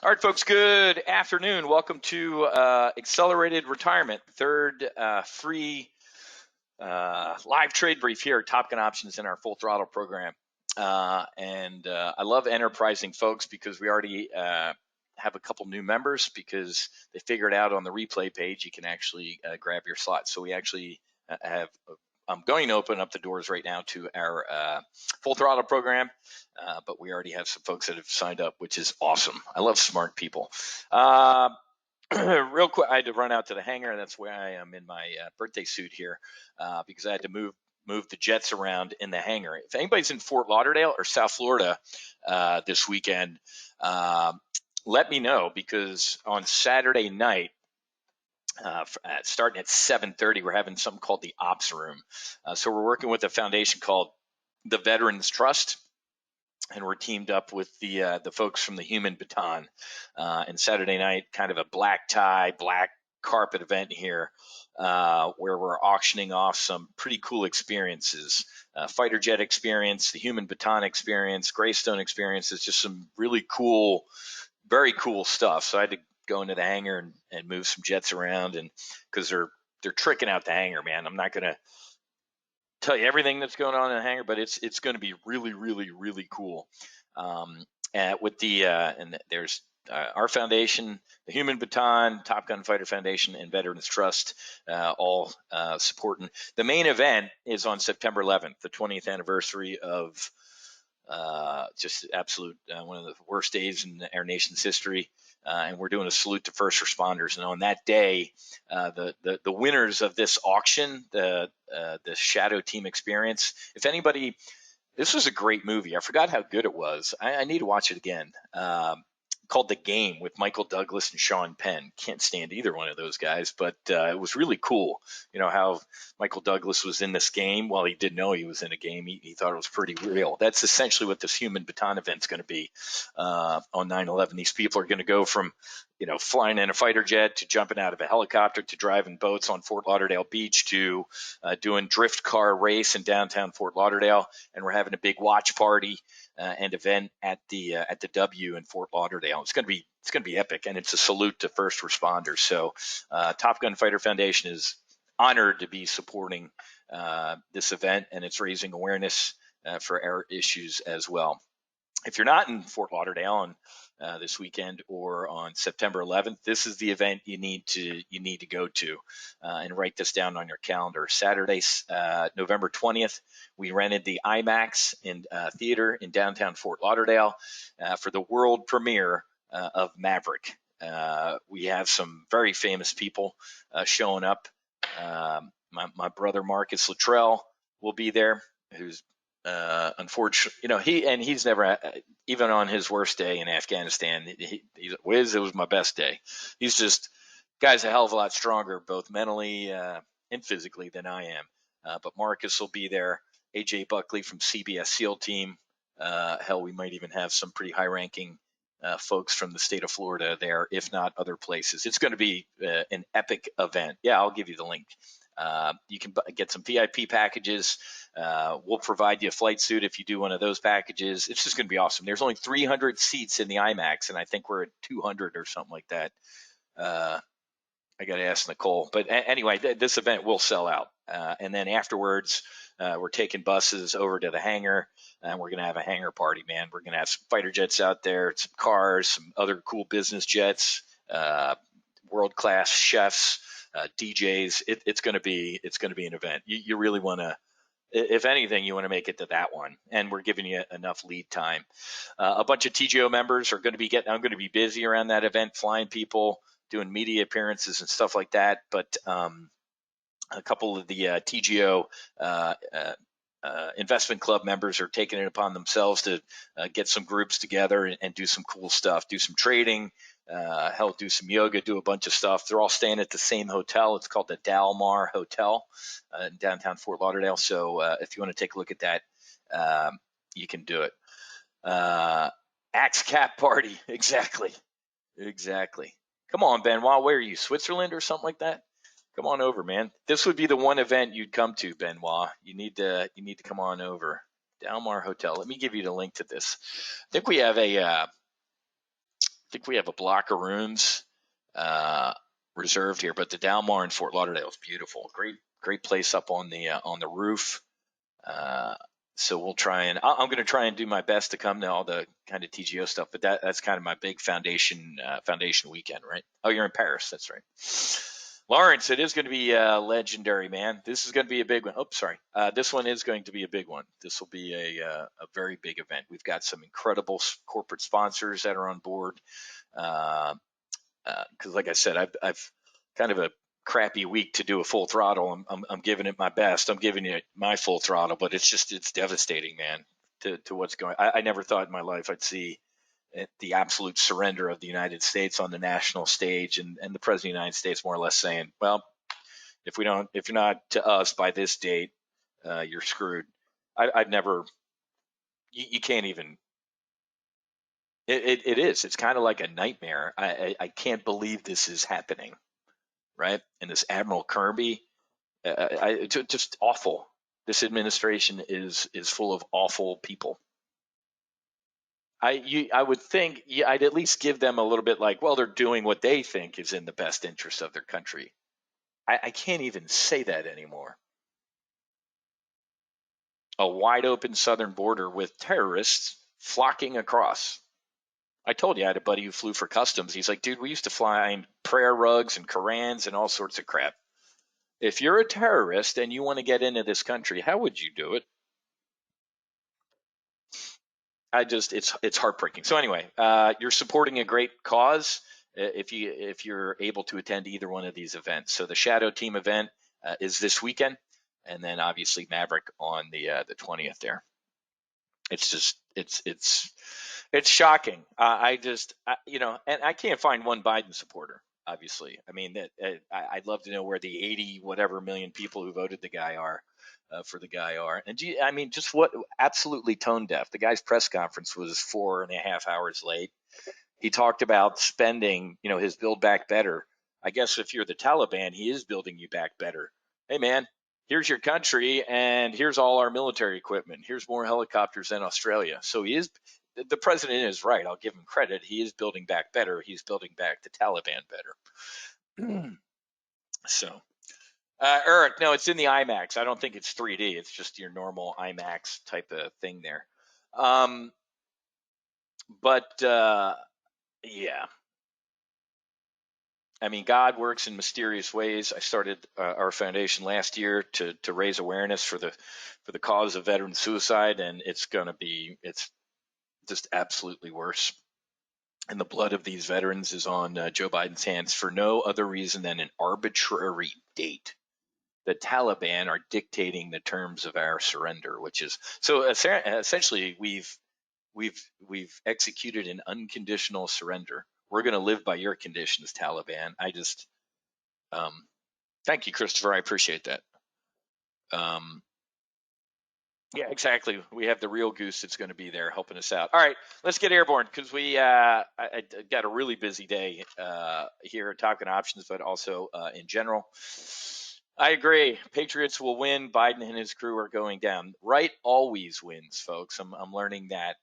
All right, folks, good afternoon. Welcome to Accelerated Retirement, third free live trade brief here at Top Gun Options in our Full Throttle program. I love enterprising folks because we already have a couple new members because they figured out on the replay page you can actually grab your slot. So we actually I'm going to open up the doors right now to our Full Throttle program, but we already have some folks that have signed up, which is awesome. I love smart people. Real quick, I had to run out to the hangar. That's where I am in my birthday suit here because I had to move the jets around in the hangar. If anybody's in Fort Lauderdale or South Florida this weekend, let me know because on Saturday night, starting at 7:30, we're having something called the Ops Room. So we're working with a foundation called the Veterans Trust, and we're teamed up with the folks from the Human Baton. And Saturday night, kind of a black tie, black carpet event here, where we're auctioning off some pretty cool experiences. Fighter jet experience, the Human Baton experience, Greystone experience is just some really cool, very cool stuff. So I had to go into the hangar and move some jets around, and because they're tricking out the hangar, man. I'm not gonna tell you everything that's going on in the hangar, but it's going to be really, really, really cool. With the and there's our foundation, the Human Baton, Top Gun Fighter Foundation, and Veterans Trust, all supporting. The main event is on September 11th, the 20th anniversary of just absolute one of the worst days in our nation's history. And we're doing a salute to first responders. And on that day, the winners of this auction, the Shadow Team experience. If anybody, this was a great movie. I forgot how good it was. I need to watch it again. Called The Game with Michael Douglas and Sean Penn. Can't stand either one of those guys, but it was really cool. You know how Michael Douglas was in this game. Well, he didn't know he was in a game. He thought it was pretty real. That's essentially what this Human Baton event's going to be on 9/11. These people are going to go from, flying in a fighter jet to jumping out of a helicopter to driving boats on Fort Lauderdale Beach to doing drift car race in downtown Fort Lauderdale, and we're having a big watch party and event at the W in Fort Lauderdale. It's going to be epic, and it's a salute to first responders. So, Top Gun Fighter Foundation is honored to be supporting this event, and it's raising awareness for our issues as well. If you're not in Fort Lauderdale on this weekend or on September 11th, this is the event you need to go to and write this down on your calendar. Saturday, November 20th, we rented the IMAX in theater in downtown Fort Lauderdale for the world premiere of Maverick. We have some very famous people showing up. My brother Marcus Luttrell will be there, who's unfortunately, he's never, even on his worst day in Afghanistan, he's Wiz, it was my best day. He's just, guy's a hell of a lot stronger, both mentally and physically than I am. But Marcus will be there. AJ Buckley from CBS SEAL Team. Hell, we might even have some pretty high-ranking folks from the state of Florida there, if not other places. It's going to be an epic event. Yeah, I'll give you the link. You can get some VIP packages. We'll provide you a flight suit if you do one of those packages. It's just going to be awesome. There's only 300 seats in the IMAX, and I think we're at 200 or something like that. I got to ask Nicole. But anyway, this event will sell out. And then afterwards, we're taking buses over to the hangar, and we're going to have a hangar party, man. We're going to have some fighter jets out there, some cars, some other cool business jets, world-class chefs, DJs. It's going to be an event. You really want to, if anything, you want to make it to that one, and we're giving you enough lead time. A bunch of TGO members are going to be I'm going to be busy around that event, flying people, doing media appearances and stuff like that. But a couple of the TGO investment club members are taking it upon themselves to get some groups together and do some cool stuff, do some trading, do some yoga, do a bunch of stuff. They're all staying at the same hotel. It's called the Dalmar Hotel in downtown Fort Lauderdale. So if you want to take a look at that, you can do it. Axe Cap Party. Exactly. Come on, Benoit. Where are you? Switzerland or something like that? Come on over, man. This would be the one event you'd come to, Benoit. You need to come on over. Dalmar Hotel. Let me give you the link to this. I think we have a think we have a block of rooms uh, reserved here, but the Dalmar in Fort Lauderdale is beautiful. Great place up on the roof. Uh, so we'll try and I'm going to try and do my best to come to all the kind of TGO stuff, but that's kind of my big foundation weekend, right? Oh, you're in Paris, that's right. Lawrence, it is going to be legendary, man. This is going to be a big one. Oh, sorry. This one is going to be a big one. This will be a very big event. We've got some incredible corporate sponsors that are on board. Because, like I said, I've kind of a crappy week to do a full throttle. I'm giving it my best. I'm giving it my full throttle, but it's devastating, man. To what's going. I never thought in my life I'd see the absolute surrender of the United States on the national stage, and the president of the United States more or less saying, well, if you're not to us by this date, you're screwed. I've never, you can't even. It is. It's kind of like a nightmare. I can't believe this is happening, right? And this Admiral Kirby, just awful. This administration is full of awful people. I would think I'd at least give them a little bit like, well, they're doing what they think is in the best interest of their country. I can't even say that anymore. A wide open southern border with terrorists flocking across. I told you I had a buddy who flew for customs. He's like, dude, we used to fly in prayer rugs and Korans and all sorts of crap. If you're a terrorist and you want to get into this country, how would you do it? It's heartbreaking. So anyway, you're supporting a great cause if you're able to attend either one of these events. So the Shadow Team event is this weekend, and then obviously Maverick on the 20th. There, it's just it's shocking. And I can't find one Biden supporter. Obviously, I mean that I'd love to know where the 80 whatever million people who voted the guy are for the guy are. And I mean, just what absolutely tone deaf. The guy's press conference was 4.5 hours late. He talked about spending, his Build Back Better. I guess if you're the Taliban, he is building you back better. Hey, man, here's your country, and here's all our military equipment. Here's more helicopters than Australia. So the president is right. I'll give him credit. He is building back better. He's building back the Taliban better. So, Eric, no, it's in the IMAX. I don't think it's 3D. It's just your normal IMAX type of thing there. But yeah, I mean, God works in mysterious ways. I started our foundation last year to raise awareness for the cause of veteran suicide, and it's just absolutely worse. And the blood of these veterans is on Joe Biden's hands for no other reason than an arbitrary date. The Taliban are dictating the terms of our surrender, which is so essentially we've executed an unconditional surrender. We're going to live by your conditions, Taliban. Thank you, Christopher. I appreciate that. Yeah, exactly. We have the real goose that's going to be there helping us out. All right, let's get airborne because I got a really busy day here talking options, but also in general. I agree. Patriots will win. Biden and his crew are going down. Right always wins, folks. I'm learning that.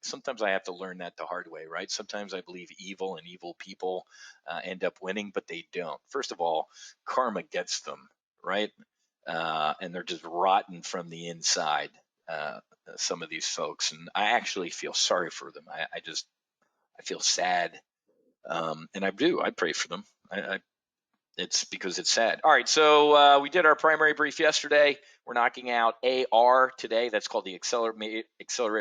Sometimes I have to learn that the hard way, right? Sometimes I believe evil and evil people end up winning, but they don't. First of all, karma gets them, right? And they're just rotten from the inside. Some of these folks, and I actually feel sorry for them. I feel sad, and I do. I pray for them. It's because it's sad. All right, so we did our primary brief yesterday. We're knocking out AR today. That's called the accelerated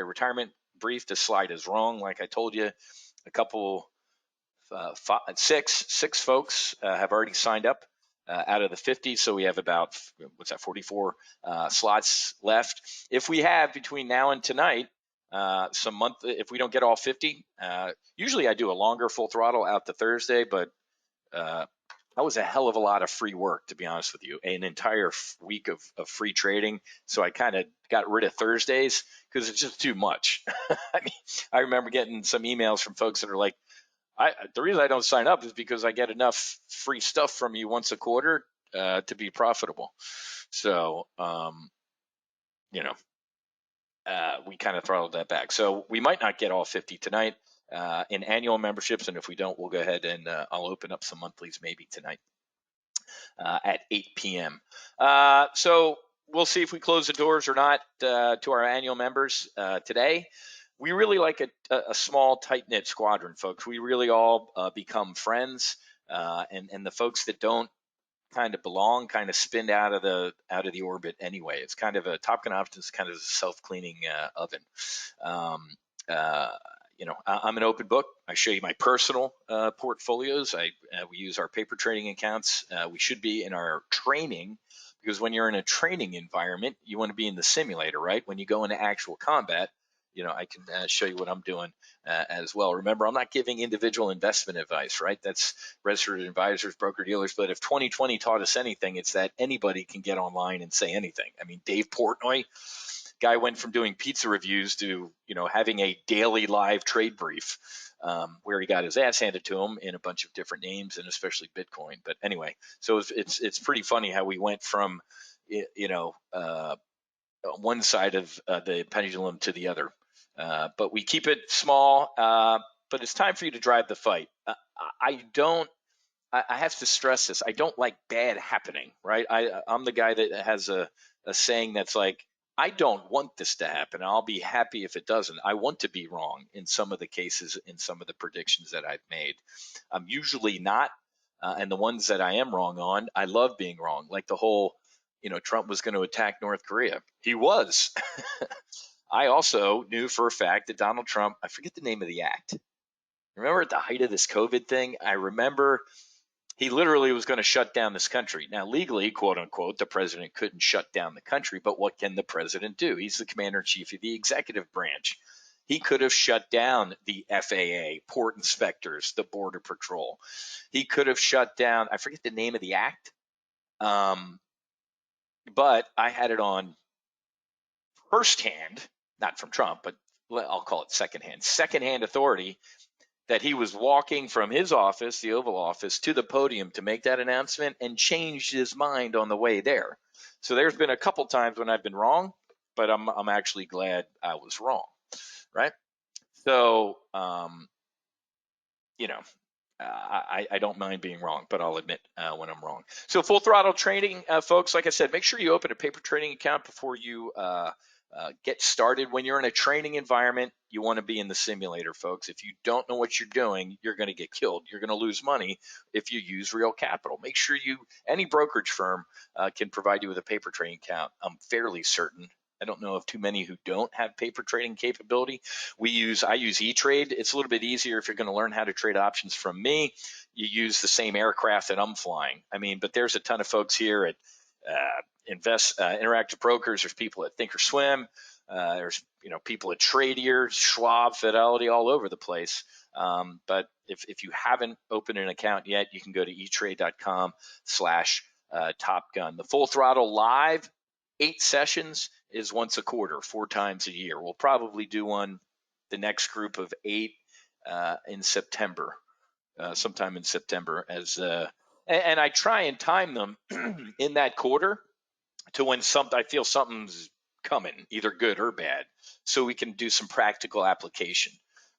retirement brief. The slide is wrong, like I told you. A couple, six folks have already signed up out of the 50. So we have about 44 slots left. If we have between now and tonight if we don't get all 50, usually I do a longer full throttle out to Thursday, but that was a hell of a lot of free work, to be honest with you. An entire week of free trading. So I kind of got rid of Thursdays because it's just too much. I mean, I remember getting some emails from folks that are like, the reason I don't sign up is because I get enough free stuff from you once a quarter to be profitable. So, we kind of throttled that back. So we might not get all 50 tonight. in annual memberships, and if we don't, we'll go ahead and I'll open up some monthlies maybe tonight at 8 p.m. So we'll see if we close the doors or not to our annual members today. We really like a small, tight-knit squadron, folks. We really all become friends, and the folks that don't kind of belong kind of spin out of the orbit anyway. It's kind of a Top Gun Options, kind of a self-cleaning oven. Um, uh, I'm an open book. I show you my personal portfolios. We use our paper trading accounts. We should be in our training, because when you're in a training environment, you want to be in the simulator, right? When you go into actual combat, I can show you what I'm doing as well. Remember, I'm not giving individual investment advice, right? That's registered advisors, broker dealers. But if 2020 taught us anything, it's that anybody can get online and say anything. I mean, Dave Portnoy, guy went from doing pizza reviews to having a daily live trade brief, where he got his ass handed to him in a bunch of different names, and especially Bitcoin. But anyway, so it's pretty funny how we went from one side of the pendulum to the other. But we keep it small. But it's time for you to drive the fight. I have to stress this. I don't like bad happening, right? I'm the guy that has a saying that's like, I don't want this to happen. I'll be happy if it doesn't. I want to be wrong in some of the cases, in some of the predictions that I've made. I'm usually not. And the ones that I am wrong on, I love being wrong. Like the whole, Trump was going to attack North Korea. He was. I also knew for a fact that Donald Trump, I forget the name of the act. Remember at the height of this COVID thing, I remember he literally was going to shut down this country. Now, legally, quote unquote, the president couldn't shut down the country, but what can the president do? He's the commander in chief of the executive branch. He could have shut down the FAA, port inspectors, the border patrol. He could have shut down, I forget the name of the act, but I had it on firsthand, not from Trump, but I'll call it secondhand authority, that he was walking from his office, the Oval Office, to the podium to make that announcement, and changed his mind on the way there. So there's been a couple times when I've been wrong, but I'm actually glad I was wrong, right? So I don't mind being wrong, but I'll admit when I'm wrong. So full throttle trading, folks. Like I said, make sure you open a paper trading account before you get started. When you're in a training environment, you want to be in the simulator, folks. If you don't know what you're doing, you're going to get killed. You're going to lose money if you use real capital. Make sure any brokerage firm can provide you with a paper trading account. I'm fairly certain. I don't know of too many who don't have paper trading capability. I use E-Trade. It's a little bit easier if you're going to learn how to trade options from me. You use the same aircraft that I'm flying. But there's a ton of folks here at Interactive Brokers. There's people at Thinkorswim. There's people at Tradier, Schwab, Fidelity, all over the place. But if you haven't opened an account yet, you can go to etrade.com/Top Gun. The Full Throttle Live 8 sessions is once a quarter, 4 times a year. We'll probably do one, the next group of 8 in September, sometime in September. And I try and time them in that quarter to when I feel something's coming, either good or bad, so we can do some practical application.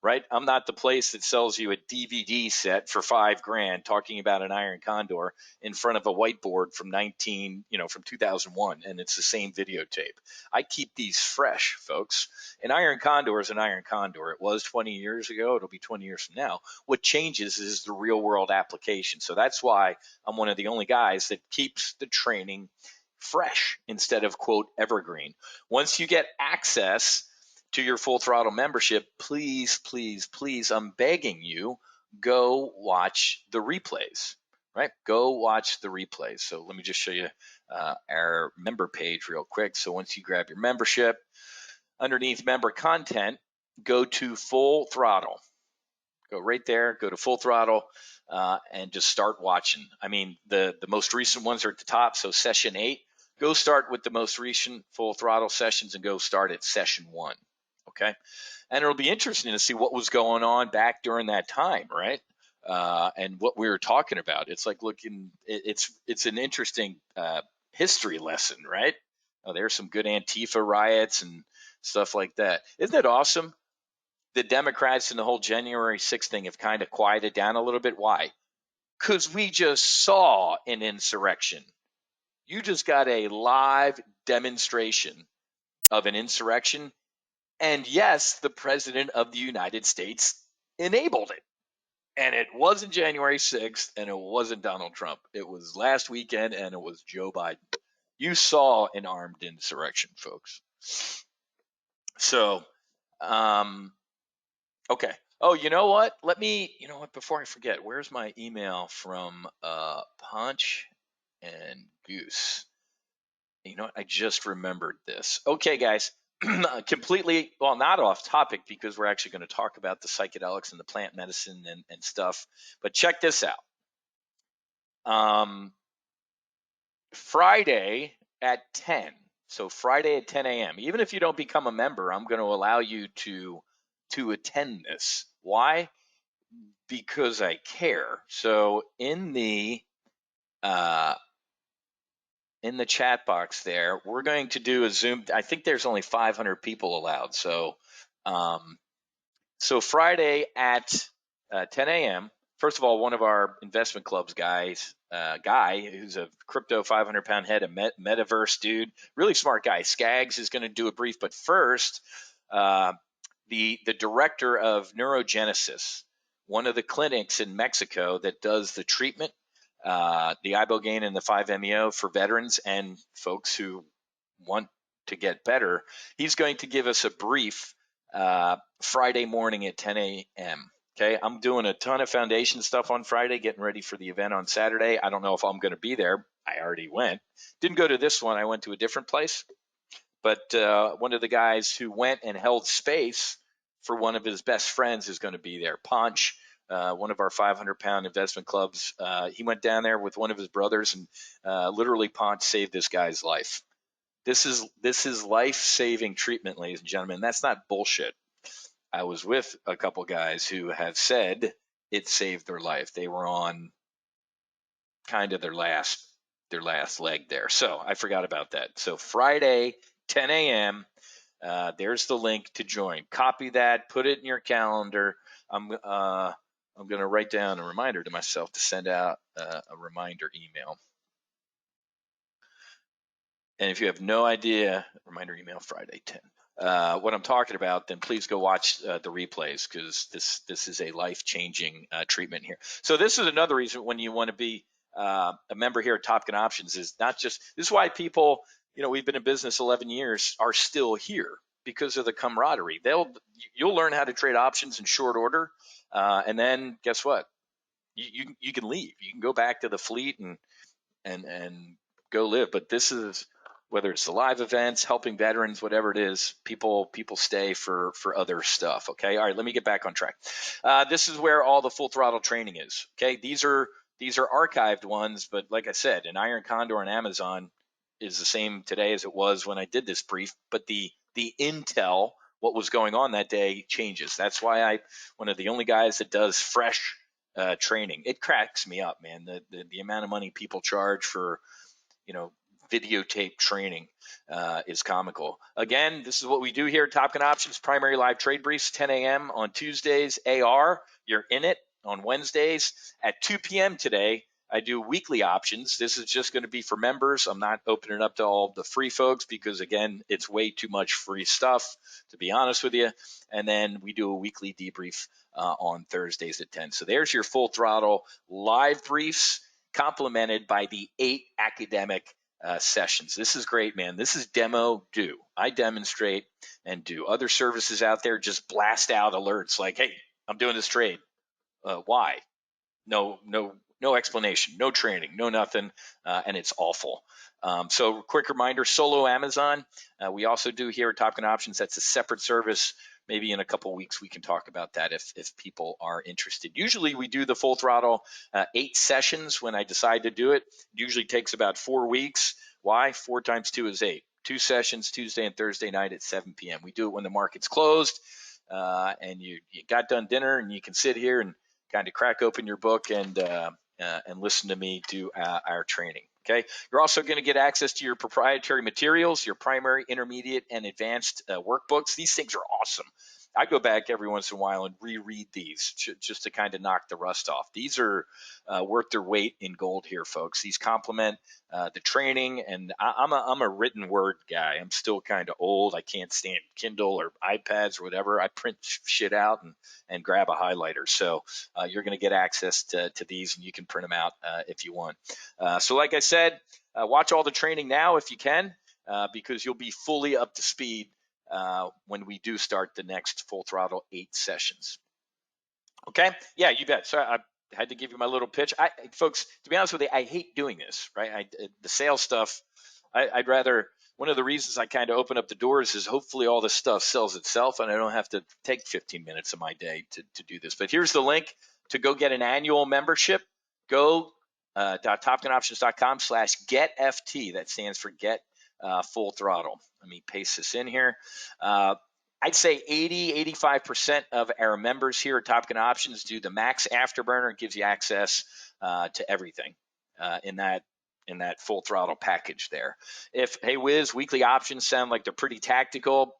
Right? I'm not the place that sells you a DVD set for $5,000 talking about an iron condor in front of a whiteboard from 2001, and it's the same videotape. I keep these fresh, folks. An iron condor is an iron condor. It was 20 years ago. It'll be 20 years from now. What changes is the real world application. So that's why I'm one of the only guys that keeps the training fresh instead of, quote, evergreen. Once you get access to your Full Throttle membership, please, please, please, I'm begging you, go watch the replays, right? Go watch the replays. So let me just show you our member page real quick. So once you grab your membership, underneath member content, go to Full Throttle. Go right there, go to Full Throttle, and just start watching. The most recent ones are at the top. So session 8, go start with the most recent Full Throttle sessions and go start at session 1. Okay. And it'll be interesting to see what was going on back during that time, right? And what we were talking about. It's like it's an interesting history lesson, right? There's some good Antifa riots and stuff like that. Isn't it awesome the Democrats and the whole January 6th thing have kind of quieted down a little bit. Why? Because we just saw an insurrection. You just got a live demonstration of an insurrection. And yes, the president of the United States enabled it. And it wasn't January 6th, and it wasn't Donald Trump. It was last weekend, and it was Joe Biden. You saw an armed insurrection, folks. So, okay. Oh, you know what? Before I forget, where's my email from Punch and Goose? You know what? I just remembered this. Okay, guys. Completely, well, not off topic because we're actually going to talk about the psychedelics and the plant medicine and stuff. But check this out. Friday at 10. So Friday at 10 a.m. Even if you don't become a member, I'm going to allow you to attend this. Why? Because I care. So in the chat box there, we're going to do a Zoom. I think there's only 500 people allowed. So Friday at 10 a.m. First of all, one of our investment clubs guy who's a crypto 500-pound head, a metaverse dude, really smart guy. Skaggs is going to do a brief, but first, the director of Neurogenesis, one of the clinics in Mexico that does the treatment, the ibogaine and the 5-MeO for veterans and folks who want to get better. He's going to give us a brief Friday morning at 10 a.m. Okay, I'm doing a ton of foundation stuff on Friday, getting ready for the event on Saturday. I don't know if I'm going to be there. I already went. Didn't go to this one. I went to a different place. But one of the guys who went and held space for one of his best friends is going to be there. Ponch, one of our 500-pound investment clubs. He went down there with one of his brothers, and literally Ponch saved this guy's life. This is life-saving treatment, ladies and gentlemen. That's not bullshit. I was with a couple guys who have said it saved their life. They were on kind of their last leg there. So I forgot about that. So Friday, 10 a.m. There's the link to join. Copy that. Put it in your calendar. I'm going to write down a reminder to myself to send out a reminder email. And if you have no idea, reminder email Friday 10. What I'm talking about, then please go watch the replays because this is a life-changing treatment here. So this is another reason when you want to be a member here at Top Gun Options is not just this is why people, we've been in business 11 years, are still here because of the camaraderie. You'll learn how to trade options in short order, and then guess what? You can leave. You can go back to the fleet and go live. But this is whether it's the live events, helping veterans, whatever it is, people stay for other stuff. Okay. All right. Let me get back on track. This is where all the full throttle training is. Okay. These are archived ones, but like I said, an Iron Condor on Amazon is the same today as it was when I did this brief, but the intel, what was going on that day changes. That's why I'm one of the only guys that does fresh training. It cracks me up, man. The amount of money people charge for, videotape training is comical. Again, this is what we do here at Top Gun Options, primary live trade briefs, 10 a.m. on Tuesdays. AR, you're in it on Wednesdays. At 2 p.m. today, I do weekly options. This is just going to be for members. I'm not opening up to all the free folks because, again, it's way too much free stuff, to be honest with you. And then we do a weekly debrief on Thursdays at 10. So there's your full throttle live briefs complemented by the 8 academic sessions. This is great, man. This is demo do. I demonstrate and do. Other services out there just blast out alerts like, hey, I'm doing this trade. Why? No explanation, no training, no nothing, and it's awful. So quick reminder, solo Amazon. We also do here at Top Gun Options. That's a separate service. Maybe in a couple of weeks we can talk about that if people are interested. Usually we do the full throttle 8 sessions when I decide to do it. It usually takes about 4 weeks. Why? 4 times 2 is 8. 2 sessions Tuesday and Thursday night at 7 p.m. We do it when the market's closed and you got done dinner and you can sit here and kind of crack open your book and listen to me do our training. Okay. You're also going to get access to your proprietary materials, your primary, intermediate, and advanced workbooks. These things are awesome. I go back every once in a while and reread these just to kind of knock the rust off. These are worth their weight in gold here, folks. These complement the training, and I'm a written word guy. I'm still kind of old. I can't stand Kindle or iPads or whatever. I print shit out and grab a highlighter. So you're going to get access to these, and you can print them out if you want. So like I said, watch all the training now if you can, because you'll be fully up to speed when we do start the next Full Throttle 8 sessions. Okay? Yeah, you bet. So I had to give you my little pitch. Folks, to be honest with you, I hate doing this, right? The sales stuff, I'd rather, one of the reasons I kind of open up the doors is hopefully all this stuff sells itself and I don't have to take 15 minutes of my day to do this. But here's the link to go get an annual membership. Go topgunoptions.com/getft. That stands for Get Full Throttle. Let me paste this in here. I'd say 85% of our members here at Top Gun Options do the Max Afterburner. It gives you access to everything in that Full Throttle package there. If, hey, Wiz, weekly options sound like they're pretty tactical,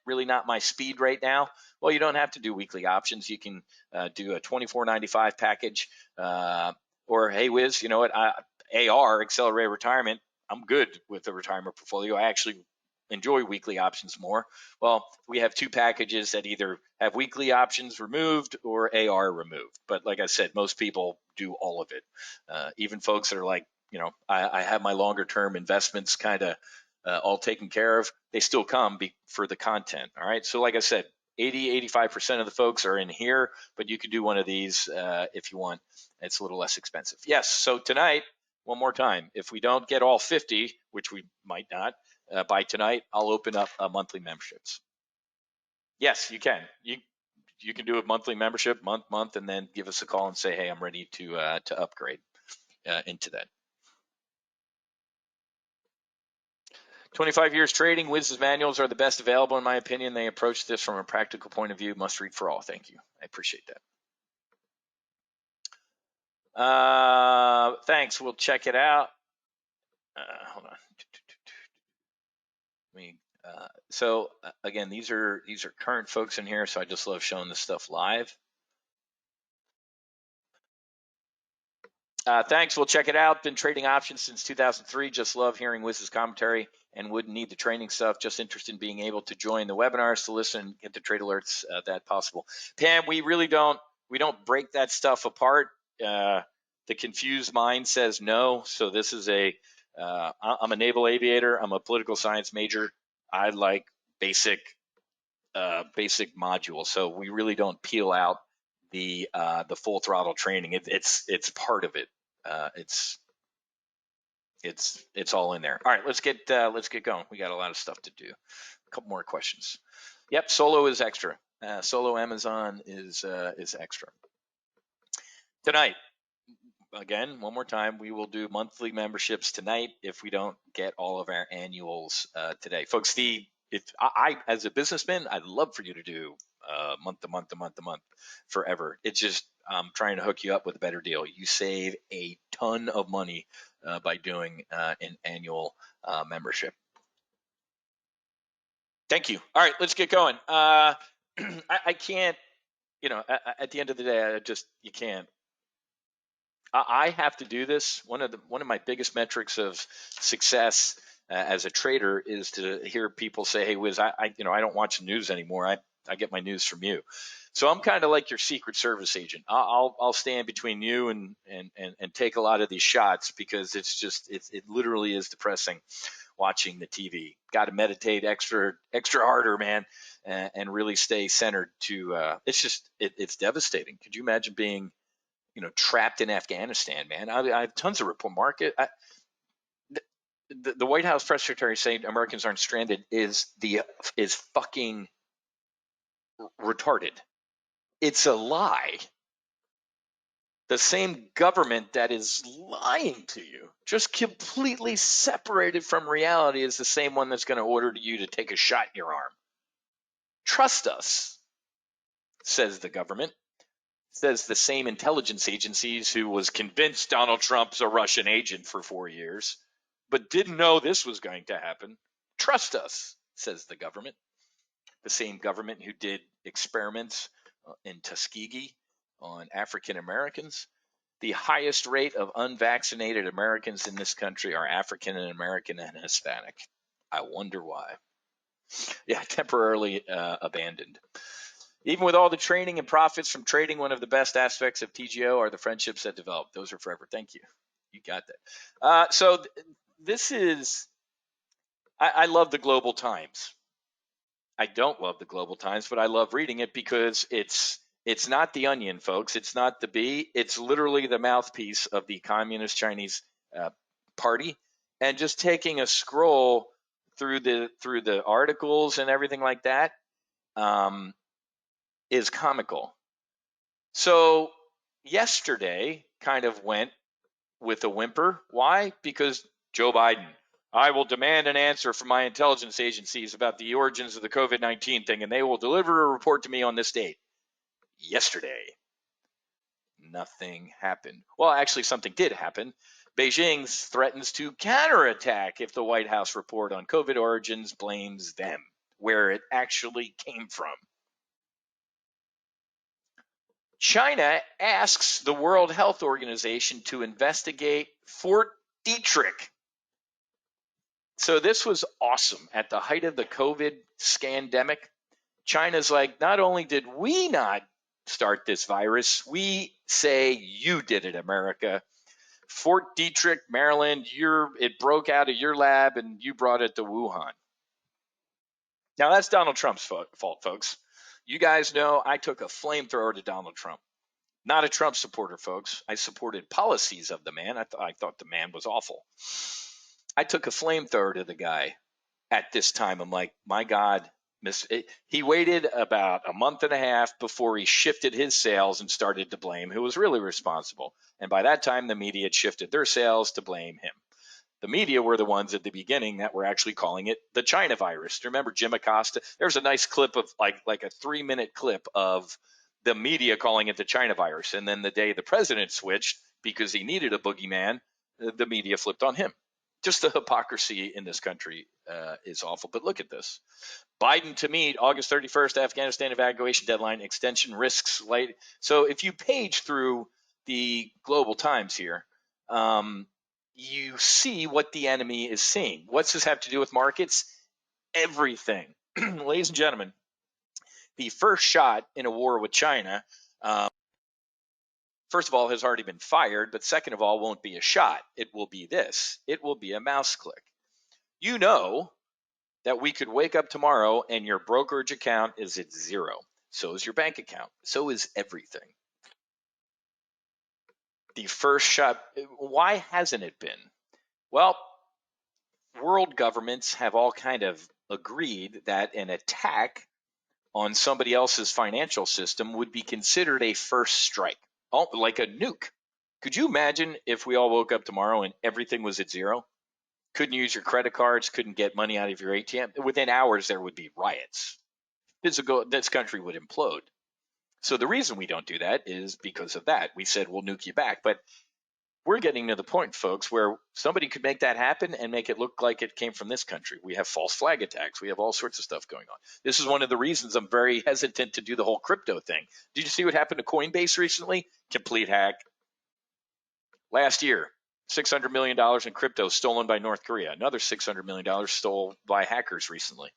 really not my speed right now. Well, you don't have to do weekly options. You can do a $24.95 package. Or, hey, Wiz, you know what? AR, Accelerated Retirement, I'm good with the retirement portfolio. I actually enjoy weekly options more. Well, we have two packages that either have weekly options removed or AR removed. But like I said, most people do all of it. Even folks that are like, I have my longer term investments kind of all taken care of. They still come for the content. All right. So like I said, 85% of the folks are in here, but you can do one of these if you want. It's a little less expensive. Yes. So tonight, one more time, if we don't get all 50, which we might not, by tonight, I'll open up monthly memberships. Yes, you can. You can do a monthly membership, month, and then give us a call and say, hey, I'm ready to upgrade into that. 25 years trading, Wiz's manuals are the best available, in my opinion. They approach this from a practical point of view. Must read for all. Thank you. I appreciate that. Thanks. We'll check it out. Hold on. So again, these are current folks in here, so I just love showing this stuff live. Thanks. We'll check it out. Been trading options since 2003. Just love hearing Wiz's commentary and wouldn't need the training stuff. Just interested in being able to join the webinars to listen, get the trade alerts that possible. Pam, we don't break that stuff apart. The confused mind says no. So this is I'm a naval aviator. I'm a political science major. I like basic modules. So we really don't peel out the full throttle training. It's part of it. It's all in there. All right, let's get going. We got a lot of stuff to do. A couple more questions. Yep, solo is extra. Solo Amazon is extra. Tonight, again, one more time, we will do monthly memberships tonight if we don't get all of our annuals today, folks. I as a businessman, I'd love for you to do month to month forever. It's just I'm trying to hook you up with a better deal. You save a ton of money by doing an annual membership. Thank you. All right, let's get going. I can't, at the end of the day, you can't. I have to do this. One of my biggest metrics of success as a trader is to hear people say, "Hey, Wiz, I don't watch the news anymore. I get my news from you." So I'm kind of like your Secret Service agent. I'll stand between you and take a lot of these shots because it literally is depressing watching the TV. Got to meditate extra harder, man, and really stay centered. It's devastating. Could you imagine being trapped in Afghanistan, man? I have tons of report. The White House press secretary saying Americans aren't stranded is fucking retarded. It's a lie. The same government that is lying to you, just completely separated from reality, is the same one that's going to order you to take a shot in your arm. Trust us, says the government. Says the same intelligence agencies who was convinced Donald Trump's a Russian agent for 4 years, but didn't know this was going to happen. Trust us, says the government. the same government who did experiments in Tuskegee on African Americans. The highest rate of unvaccinated Americans in this country are African and American and Hispanic. I wonder why. Yeah, temporarily abandoned. Even with all the training and profits from trading, one of the best aspects of TGO are the friendships that develop. Those are forever. Thank you. You got that. This is, I love the Global Times. I don't love the Global Times, but I love reading it because it's not the Onion, folks. It's not the Bee. It's literally the mouthpiece of the Communist Chinese Party, and just taking a scroll through the articles and everything like that is comical. So yesterday kind of went with a whimper. Why? Because Joe Biden. I will demand an answer from my intelligence agencies about the origins of the COVID-19 thing, and they will deliver a report to me on this date. Yesterday, nothing happened. Well, actually, something did happen. Beijing threatens to counterattack if the White House report on COVID origins blames them, where it actually came from. China asks the World Health Organization to investigate Fort Detrick. So this was awesome. At the height of the COVID scandemic, China's like, not only did we not start this virus, we say you did it, America. Fort Detrick, Maryland, it broke out of your lab and you brought it to Wuhan. Now that's Donald Trump's fault, folks. You guys know I took a flamethrower to Donald Trump. Not a Trump supporter, folks. I supported policies of the man. I thought the man was awful. I took a flamethrower to the guy at this time. I'm like, my God, he waited about a month and a half before he shifted his sails and started to blame who was really responsible. And by that time, the media had shifted their sails to blame him. The media were the ones at the beginning that were actually calling it the China virus. Do you remember Jim Acosta? There's a nice clip of like a 3-minute clip of the media calling it the China virus. And then the day the president switched because he needed a boogeyman, the media flipped on him. Just the hypocrisy in this country is awful. But look at this. Biden to meet August 31st, Afghanistan evacuation deadline, extension risks light. So if you page through the Global Times here, you see what the enemy is seeing. What's this have to do with markets? Everything. Ladies and gentlemen, the first shot in a war with China, first of all, has already been fired, but second of all, won't be a shot. It will be this. It will be a mouse click. You know that we could wake up tomorrow and your brokerage account is at zero. So is your bank account. So is everything. The first shot, why hasn't it been? Well, world governments have all kind of agreed that an attack on somebody else's financial system would be considered a first strike, like a nuke. Could you imagine if we all woke up tomorrow and everything was at zero? Couldn't use your credit cards, couldn't get money out of your ATM. Within hours, there would be riots. This country would implode. So the reason we don't do that is because of that. We said we'll nuke you back. But we're getting to the point, folks, where somebody could make that happen and make it look like it came from this country. We have false flag attacks. We have all sorts of stuff going on. This is one of the reasons I'm very hesitant to do the whole crypto thing. Did you see what happened to Coinbase recently? Complete hack. Last year, $600 million in crypto stolen by North Korea. Another $600 million stolen by hackers recently.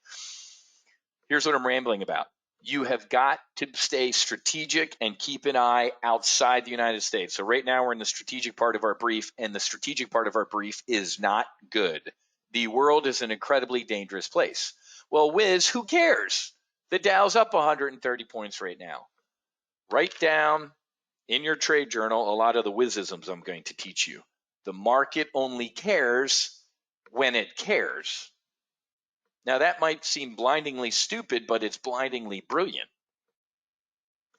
Here's what I'm rambling about. You have got to stay strategic and keep an eye outside the United States. So right now we're in the strategic part of our brief, and the strategic part of our brief is not good. The world is an incredibly dangerous place. Well, Wiz, who cares? The Dow's up 130 points right now. Write down in your trade journal a lot of the Wizisms I'm going to teach you. The market only cares when it cares. Now, that might seem blindingly stupid, but it's blindingly brilliant.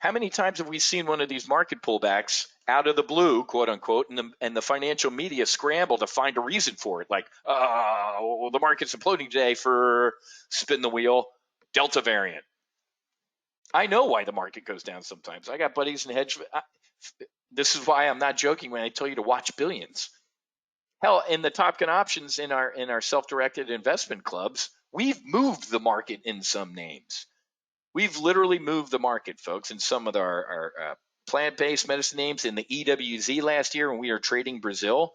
How many times have we seen one of these market pullbacks out of the blue, quote unquote, and the financial media scramble to find a reason for it? Like, the market's imploding today for spin the wheel, Delta variant. I know why the market goes down sometimes. I got buddies in hedge. This is why I'm not joking when I tell you to watch billions. Hell, in the Top Gun options in our self-directed investment clubs, we've moved the market in some names. We've literally moved the market, folks, in some of our plant-based medicine names in the EWZ last year when we were trading Brazil.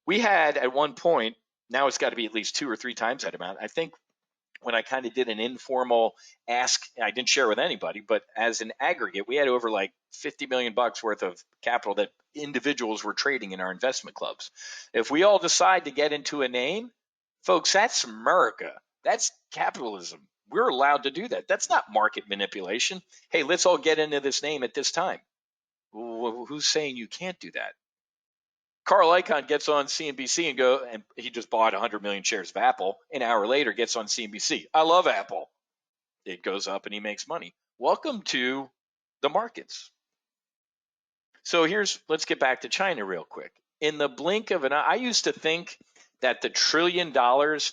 We had at one point, now it's got to be at least 2 or 3 times that amount. I think when I kind of did an informal ask, I didn't share with anybody, but as an aggregate, we had over like 50 million bucks worth of capital that individuals were trading in our investment clubs. If we all decide to get into a name, folks, that's America. That's capitalism. We're allowed to do that. That's not market manipulation. Hey, let's all get into this name at this time. Who's saying you can't do that? Carl Icahn gets on CNBC and he just bought 100 million shares of Apple. An hour later, gets on CNBC. I love Apple. It goes up and he makes money. Welcome to the markets. So let's get back to China real quick. In the blink of an eye, I used to think that the $1 trillion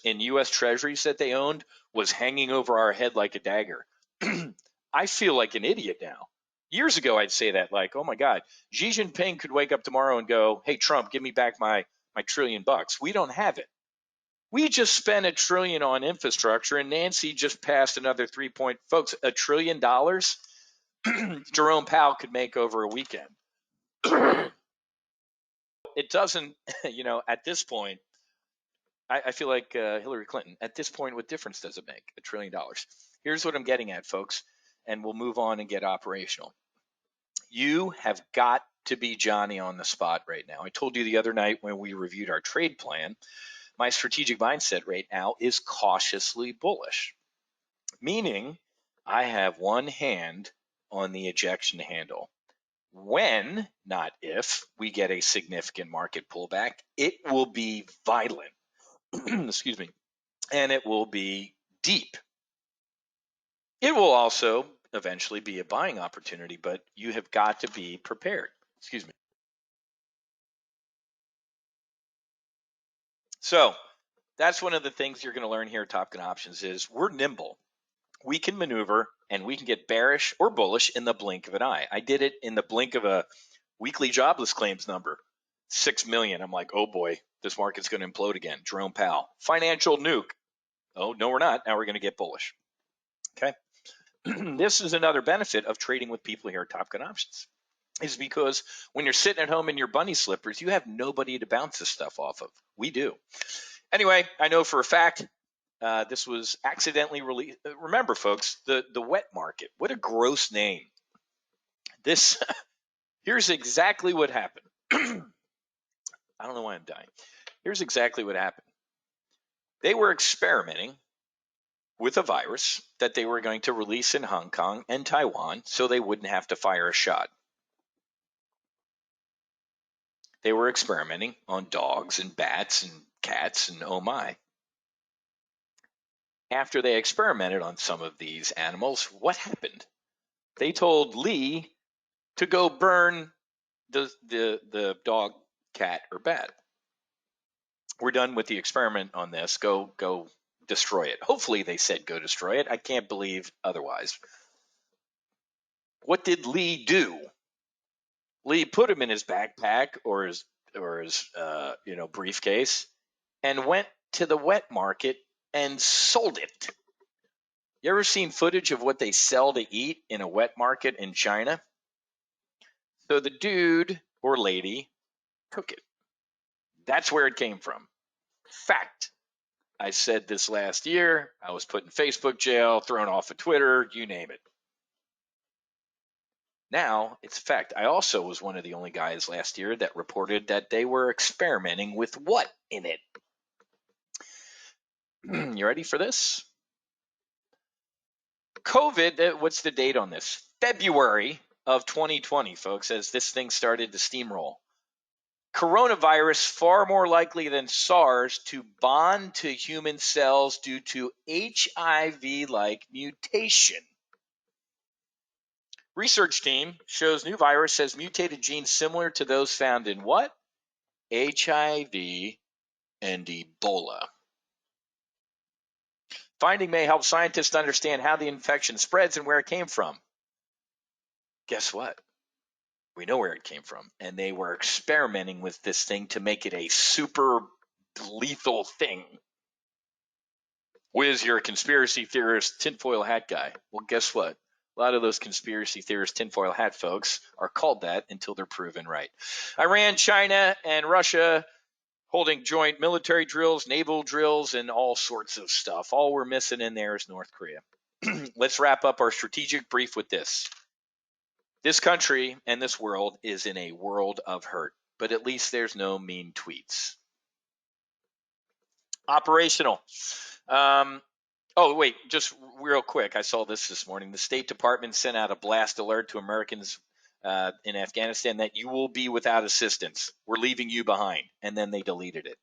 in U.S. treasuries that they owned was hanging over our head like a dagger. I feel like an idiot now. Years ago, I'd say that, like, oh my God, Xi Jinping could wake up tomorrow and go, hey, Trump, give me back my $1 trillion. We don't have it. We just spent $1 trillion on infrastructure, and Nancy just passed another folks, $1 trillion Jerome Powell could make over a weekend. It doesn't, at this point, I feel like Hillary Clinton. At this point, what difference does it make? $1 trillion. Here's what I'm getting at, folks, and we'll move on and get operational. You have got to be Johnny on the spot right now. I told you the other night when we reviewed our trade plan, my strategic mindset right now is cautiously bullish, meaning I have one hand on the ejection handle. When, not if, we get a significant market pullback, it will be violent. Excuse me. And it will be deep. It will also eventually be a buying opportunity, but you have got to be prepared. Excuse me. So that's one of the things you're going to learn here at Top Gun Options is we're nimble. We can maneuver and we can get bearish or bullish in the blink of an eye. I did it in the blink of a weekly jobless claims number, 6 million. I'm like, oh boy, this market's going to implode again. Jerome Powell, financial nuke. Oh, no, we're not. Now we're going to get bullish. Okay. This is another benefit of trading with people here at Top Gun Options, is because when you're sitting at home in your bunny slippers, you have nobody to bounce this stuff off of. We do. Anyway, I know for a fact this was accidentally released. Remember, folks, the wet market. What a gross name. Here's exactly what happened. I don't know why I'm dying. Here's exactly what happened. They were experimenting with a virus that they were going to release in Hong Kong and Taiwan so they wouldn't have to fire a shot. They were experimenting on dogs and bats and cats and oh my. After they experimented on some of these animals, what happened? They told Lee to go burn the dog, cat, or bat. We're done with the experiment on this. Go destroy it. Hopefully they said go destroy it. I can't believe otherwise. What did Lee do? Lee put him in his backpack or his briefcase and went to the wet market and sold it. You ever seen footage of what they sell to eat in a wet market in China? So the dude or lady took it. That's where it came from. Fact. I said this last year. I was put in Facebook jail, thrown off of Twitter, you name it. Now it's a fact. I also was one of the only guys last year that reported that they were experimenting with what in it? You ready for this? COVID, what's the date on this? February of 2020, folks, as this thing started to steamroll. Coronavirus far more likely than SARS to bond to human cells due to HIV-like mutation. Research team shows new virus has mutated genes similar to those found in what? HIV and Ebola. Finding may help scientists understand how the infection spreads and where it came from. Guess what? We know where it came from. And they were experimenting with this thing to make it a super lethal thing. Wiz, you're a conspiracy theorist, tinfoil hat guy. Well, guess what? A lot of those conspiracy theorists, tinfoil hat folks, are called that until they're proven right. Iran, China, and Russia holding joint military drills, naval drills, and all sorts of stuff. All we're missing in there is North Korea. Let's wrap up our strategic brief with this. This country and this world is in a world of hurt, but at least there's no mean tweets. Operational. Oh, wait, just real quick. I saw this morning. The State Department sent out a blast alert to Americans in Afghanistan that you will be without assistance. We're leaving you behind. And then they deleted it.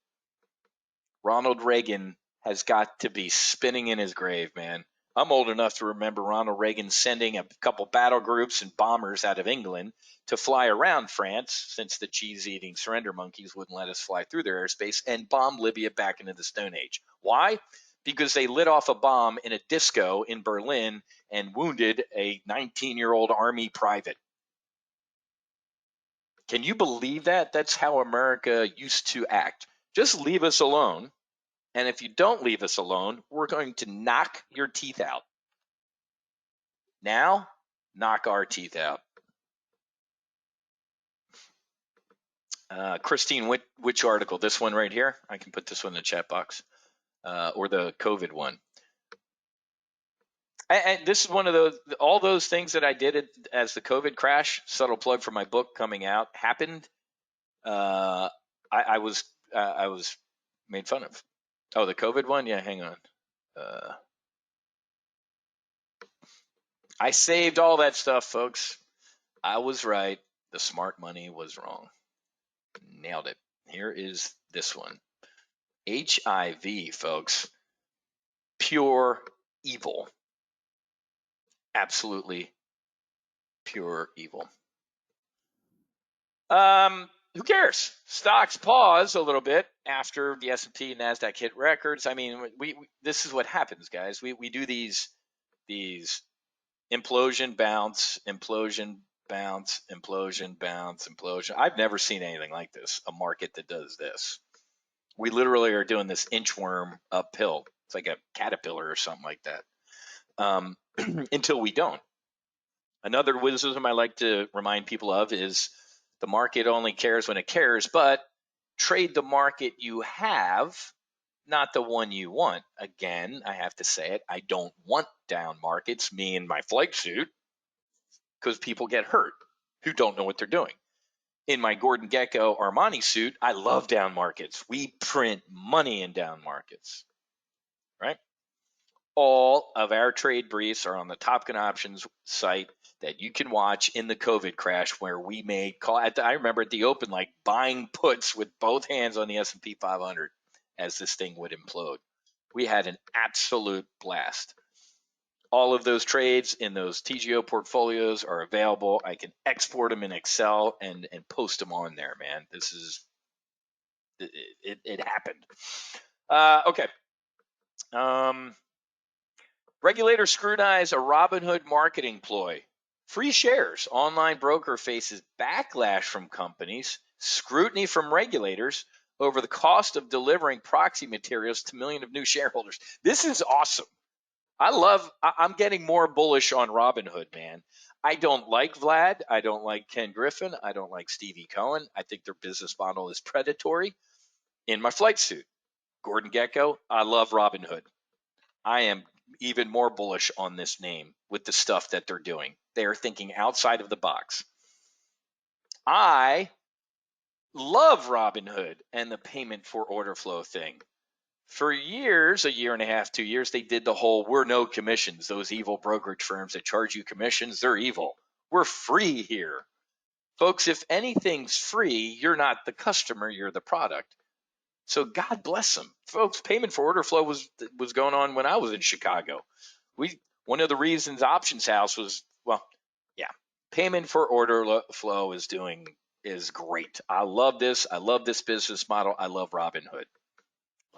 Ronald Reagan has got to be spinning in his grave, man. I'm old enough to remember Ronald Reagan sending a couple battle groups and bombers out of England to fly around France, since the cheese-eating surrender monkeys wouldn't let us fly through their airspace, and bomb Libya back into the Stone Age. Why? Because they lit off a bomb in a disco in Berlin and wounded a 19-year-old Army private. Can you believe that? That's how America used to act. Just leave us alone. And if you don't leave us alone, we're going to knock your teeth out. Now, knock our teeth out. Christine, which article? This one right here? I can put this one in the chat box. Or the COVID one. And this is one of those, all those things that I did as the COVID crash, subtle plug for my book coming out, happened. I was made fun of. Oh, the COVID one? Yeah, hang on. I saved all that stuff, folks. I was right. The smart money was wrong. Nailed it. Here is this one. HIV, folks. Pure evil. Absolutely pure evil. Who cares? Stocks pause a little bit after the S&P and NASDAQ hit records. I mean, we this is what happens, guys. We do these implosion, bounce, implosion, bounce, implosion, bounce, implosion. I've never seen anything like this, a market that does this. We literally are doing this inchworm uphill. It's like a caterpillar or something like that, until we don't. Another wisdom I like to remind people of is the market only cares when it cares, but trade the market you have, not the one you want. Again, I have to say it. I don't want down markets, me in my flight suit, because people get hurt who don't know what they're doing. In my Gordon Gekko Armani suit, I love down markets. We print money in down markets, right? All of our trade briefs are on the Top Gun Options site that you can watch in the COVID crash, where we made call. I remember at the open, like buying puts with both hands on the S&P 500 as this thing would implode. We had an absolute blast. All of those trades in those TGO portfolios are available. I can export them in Excel and post them on there, man. This is it happened. Okay. Regulators scrutinize a Robinhood marketing ploy. Free shares. Online broker faces backlash from companies, scrutiny from regulators over the cost of delivering proxy materials to millions of new shareholders. This is awesome. I'm getting more bullish on Robinhood, man. I don't like Vlad. I don't like Ken Griffin. I don't like Stevie Cohen. I think their business model is predatory. In my flight suit, Gordon Gekko, I love Robinhood. I am even more bullish on this name with the stuff that they're doing. They are thinking outside of the box. I love Robinhood and the payment for order flow thing. For years, a year and a half, 2 years, they did the whole we're no commissions. Those evil brokerage firms that charge you commissions, they're evil. We're free here. Folks, if anything's free, you're not the customer, you're the product. So God bless them. Folks, payment for order flow was going on when I was in Chicago. One of the reasons Options House was, payment for order flow is great. I love this. I love this business model. I love Robinhood.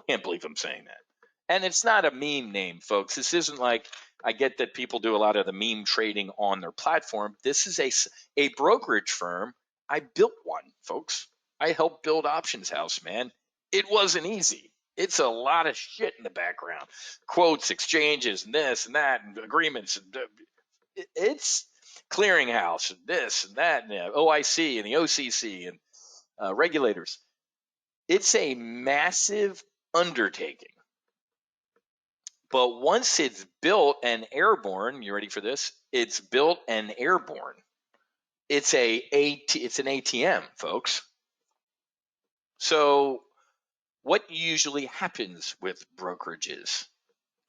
Can't believe I'm saying that. And it's not a meme name, folks. This isn't like, I get that people do a lot of the meme trading on their platform. This is a brokerage firm. I built one, folks. I helped build Options House, man. It wasn't easy. It's a lot of shit in the background. Quotes, exchanges, and this and that, and agreements. And it's clearinghouse, and this and that, and the OIC and the OCC and regulators. It's a massive undertaking. But once it's built and airborne, you ready for this? It's built and airborne. It's an ATM, folks. So what usually happens with brokerages?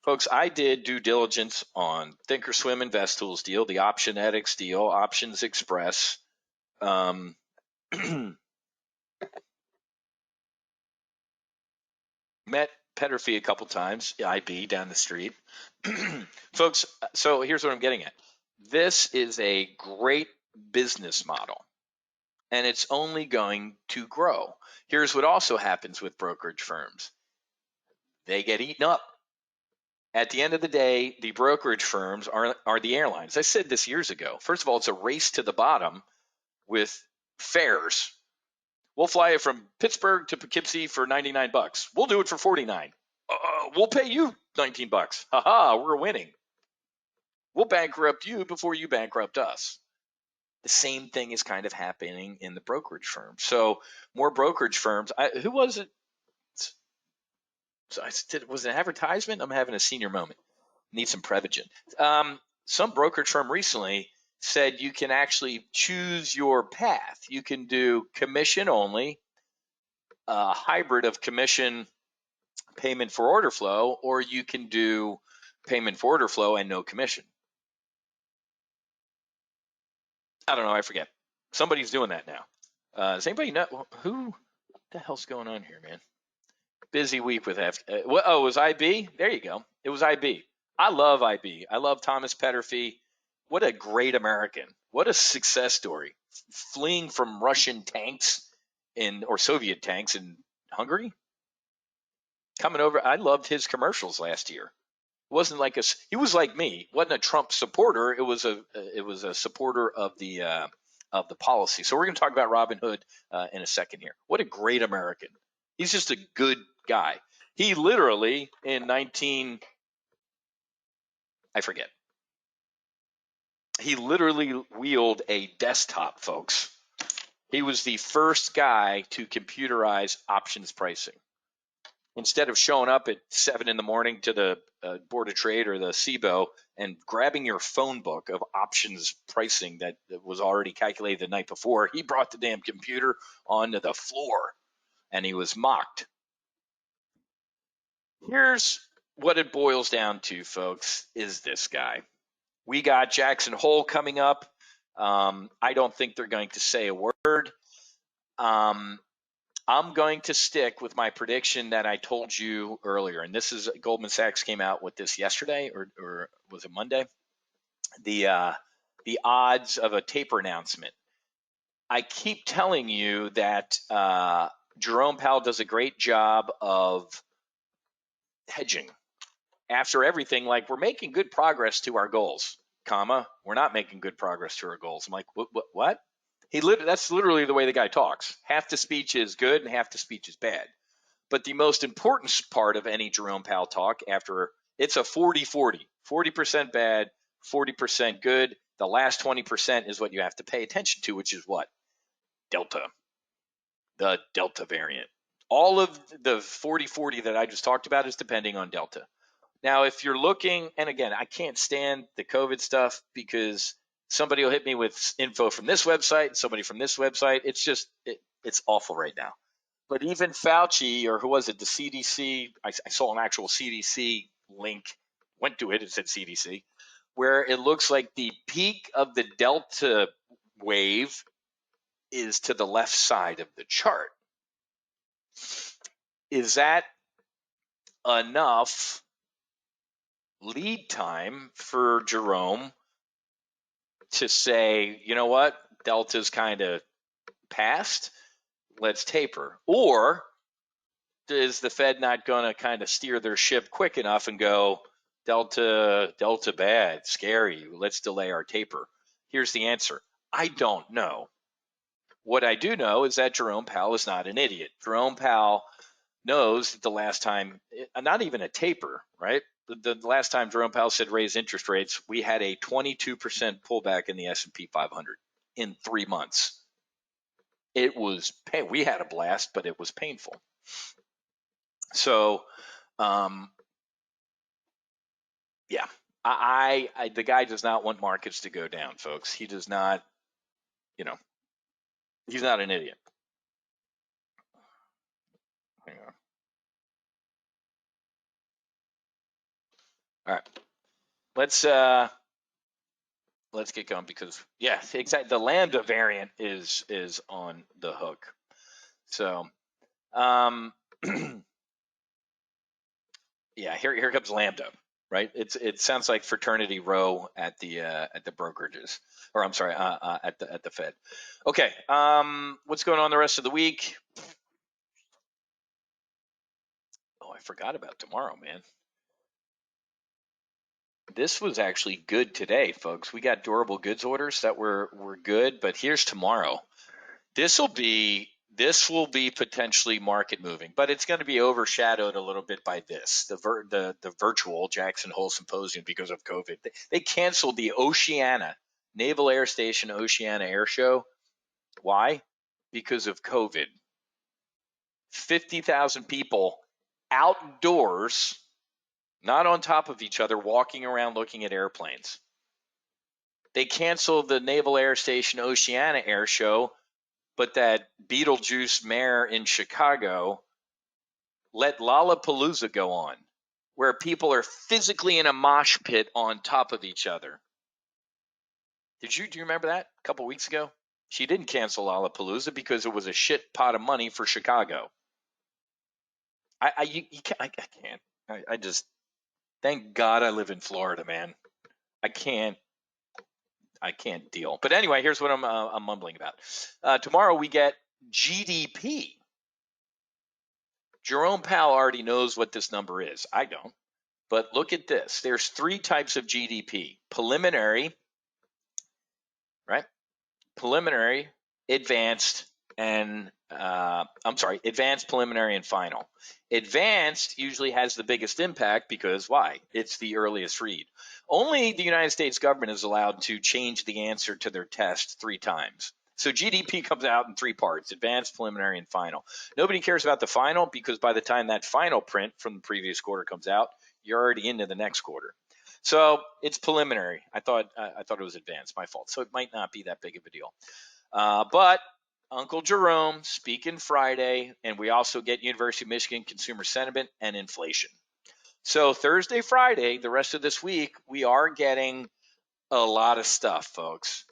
Folks, I did due diligence on Thinkorswim Investools deal, the Optionetics deal, Options Express. Met Petterfee a couple times, IB down the street. Folks, so here's what I'm getting at. This is a great business model, and it's only going to grow. Here's what also happens with brokerage firms. They get eaten up. At the end of the day, the brokerage firms are the airlines. I said this years ago. First of all, it's a race to the bottom with fares. We'll fly you from Pittsburgh to Poughkeepsie for $99. We'll do it for $49. We'll pay you $19. Haha, we're winning. We'll bankrupt you before you bankrupt us. The same thing is kind of happening in the brokerage firm. So more brokerage firms. Who was it? Was it an advertisement? I'm having a senior moment. Need some Prevagen. Some brokerage firm recently said you can actually choose your path. You can do commission only, a hybrid of commission payment for order flow, or you can do payment for order flow and no commission. I don't know. I forget. Somebody's doing that now. Does anybody know who the hell's going on here, man? Busy week with F. It was IB? There you go. It was IB. I love IB. I love Thomas Petterfee. What a great American. What a success story. Fleeing from Russian tanks or Soviet tanks in Hungary. Coming over. I loved his commercials last year. It wasn't like he was like me. Wasn't a Trump supporter. It was a supporter of the policy. So we're going to talk about Robin Hood in a second here. What a great American. He's just a good guy. He literally he literally wheeled a desktop, folks. He was the first guy to computerize options pricing. Instead of showing up at 7 in the morning to the Board of Trade or the SIBO and grabbing your phone book of options pricing that was already calculated the night before, he brought the damn computer onto the floor and he was mocked. Here's what it boils down to, folks, is this guy. We got Jackson Hole coming up. I don't think they're going to say a word. I'm going to stick with my prediction that I told you earlier, and this is Goldman Sachs came out with this yesterday, or was it Monday? The odds of a taper announcement. I keep telling you that Jerome Powell does a great job of hedging. After everything, like, we're making good progress to our goals, we're not making good progress to our goals. I'm like, what? That's literally the way the guy talks. Half the speech is good and half the speech is bad. But the most important part of any Jerome Powell talk, after it's a 40-40, 40% bad, 40% good. The last 20% is what you have to pay attention to, which is what? Delta, the Delta variant. All of the 40-40 that I just talked about is depending on Delta. Now, if you're looking, and again, I can't stand the COVID stuff because somebody will hit me with info from this website, somebody from this website. It's just, it's awful right now. But even Fauci, or who was it, the CDC, I saw an actual CDC link, went to it, it said CDC, where it looks like the peak of the Delta wave is to the left side of the chart. Is that enough lead time for Jerome to say, you know what, Delta's kind of past, let's taper? Or is the Fed not going to kind of steer their ship quick enough and go, Delta bad, scary, let's delay our taper? Here's the answer. I don't know. What I do know is that Jerome Powell is not an idiot. Jerome Powell knows that the last time, not even a taper, right? The last time Jerome Powell said raise interest rates, we had a 22% pullback in the S&P 500 in 3 months. It was we had a blast, but it was painful. So, yeah, I the guy does not want markets to go down, folks. He does not, he's not an idiot. Hang on. All right, let's get going because exactly, the Lambda variant is on the hook. So, yeah, here comes Lambda. Right, it sounds like fraternity row at the brokerages, or I'm sorry, at the Fed. Okay, what's going on the rest of the week? Oh, I forgot about tomorrow, man. This was actually good today, folks. We got durable goods orders that were good, but here's tomorrow. This will be potentially market moving, but it's going to be overshadowed a little bit by the virtual Jackson Hole Symposium because of COVID. They canceled the Naval Air Station Oceana Air Show. Why? Because of COVID. 50,000 people outdoors, not on top of each other, walking around looking at airplanes. They canceled the Naval Air Station Oceana Air Show, but that Beetlejuice mayor in Chicago let Lollapalooza go on, where people are physically in a mosh pit on top of each other. Do you remember that a couple weeks ago? She didn't cancel Lollapalooza because it was a shit pot of money for Chicago. I can't. I just, thank God I live in Florida, man. I can't deal. But anyway, here's what I'm mumbling about. Tomorrow we get GDP. Jerome Powell already knows what this number is. I don't. But look at this. There's 3 types of GDP. Preliminary, right? Preliminary, advanced, and advanced, preliminary, and final. Advanced usually has the biggest impact because why? It's the earliest read. Only the United States government is allowed to change the answer to their test 3 times. So GDP comes out in 3 parts: advanced, preliminary, and final. Nobody cares about the final because by the time that final print from the previous quarter comes out, you're already into the next quarter. So it's preliminary. I thought it was advanced. My fault. So it might not be that big of a deal. But Uncle Jerome speaking Friday, and we also get University of Michigan consumer sentiment and inflation. So Thursday, Friday, the rest of this week, we are getting a lot of stuff, folks.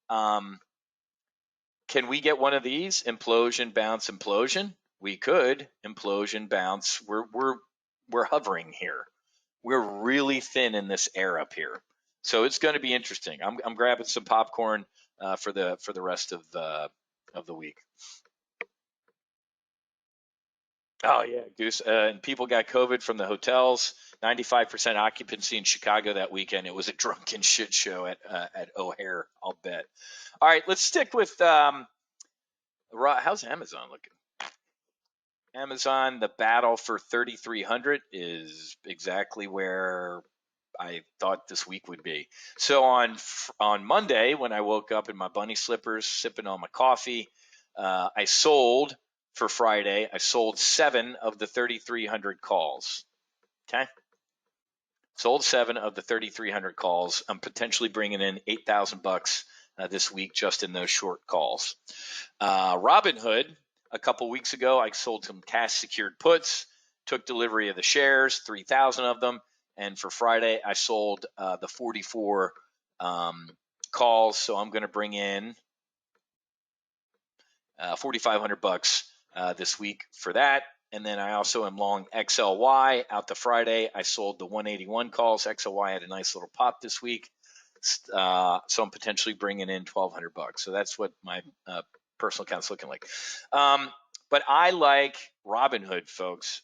Can we get one of these? Implosion, bounce, implosion? We could. Implosion, bounce. We're hovering here. We're really thin in this air up here. So it's going to be interesting. I'm grabbing some popcorn for the rest of the week. Oh yeah, Goose. And people got COVID from the hotels. 95% occupancy in Chicago that weekend. It was a drunken shit show at O'Hare, I'll bet. All right, let's stick with how's Amazon looking? Amazon, the battle for 3,300 is exactly where I thought this week would be. So on Monday, when I woke up in my bunny slippers, sipping on my coffee, I sold for Friday. I sold 7 of the 3,300 calls. Okay, sold 7 of the 3,300 calls. I'm potentially bringing in $8,000 this week just in those short calls. Robinhood, a couple weeks ago, I sold some cash secured puts, took delivery of the shares, 3,000 of them. And for Friday, I sold the 44 calls. So I'm going to bring in $4,500 this week for that. And then I also am long XLY out to Friday. I sold the 181 calls. XLY had a nice little pop this week. So I'm potentially bringing in $1,200. So that's what my personal account's looking like. But I like Robinhood, folks.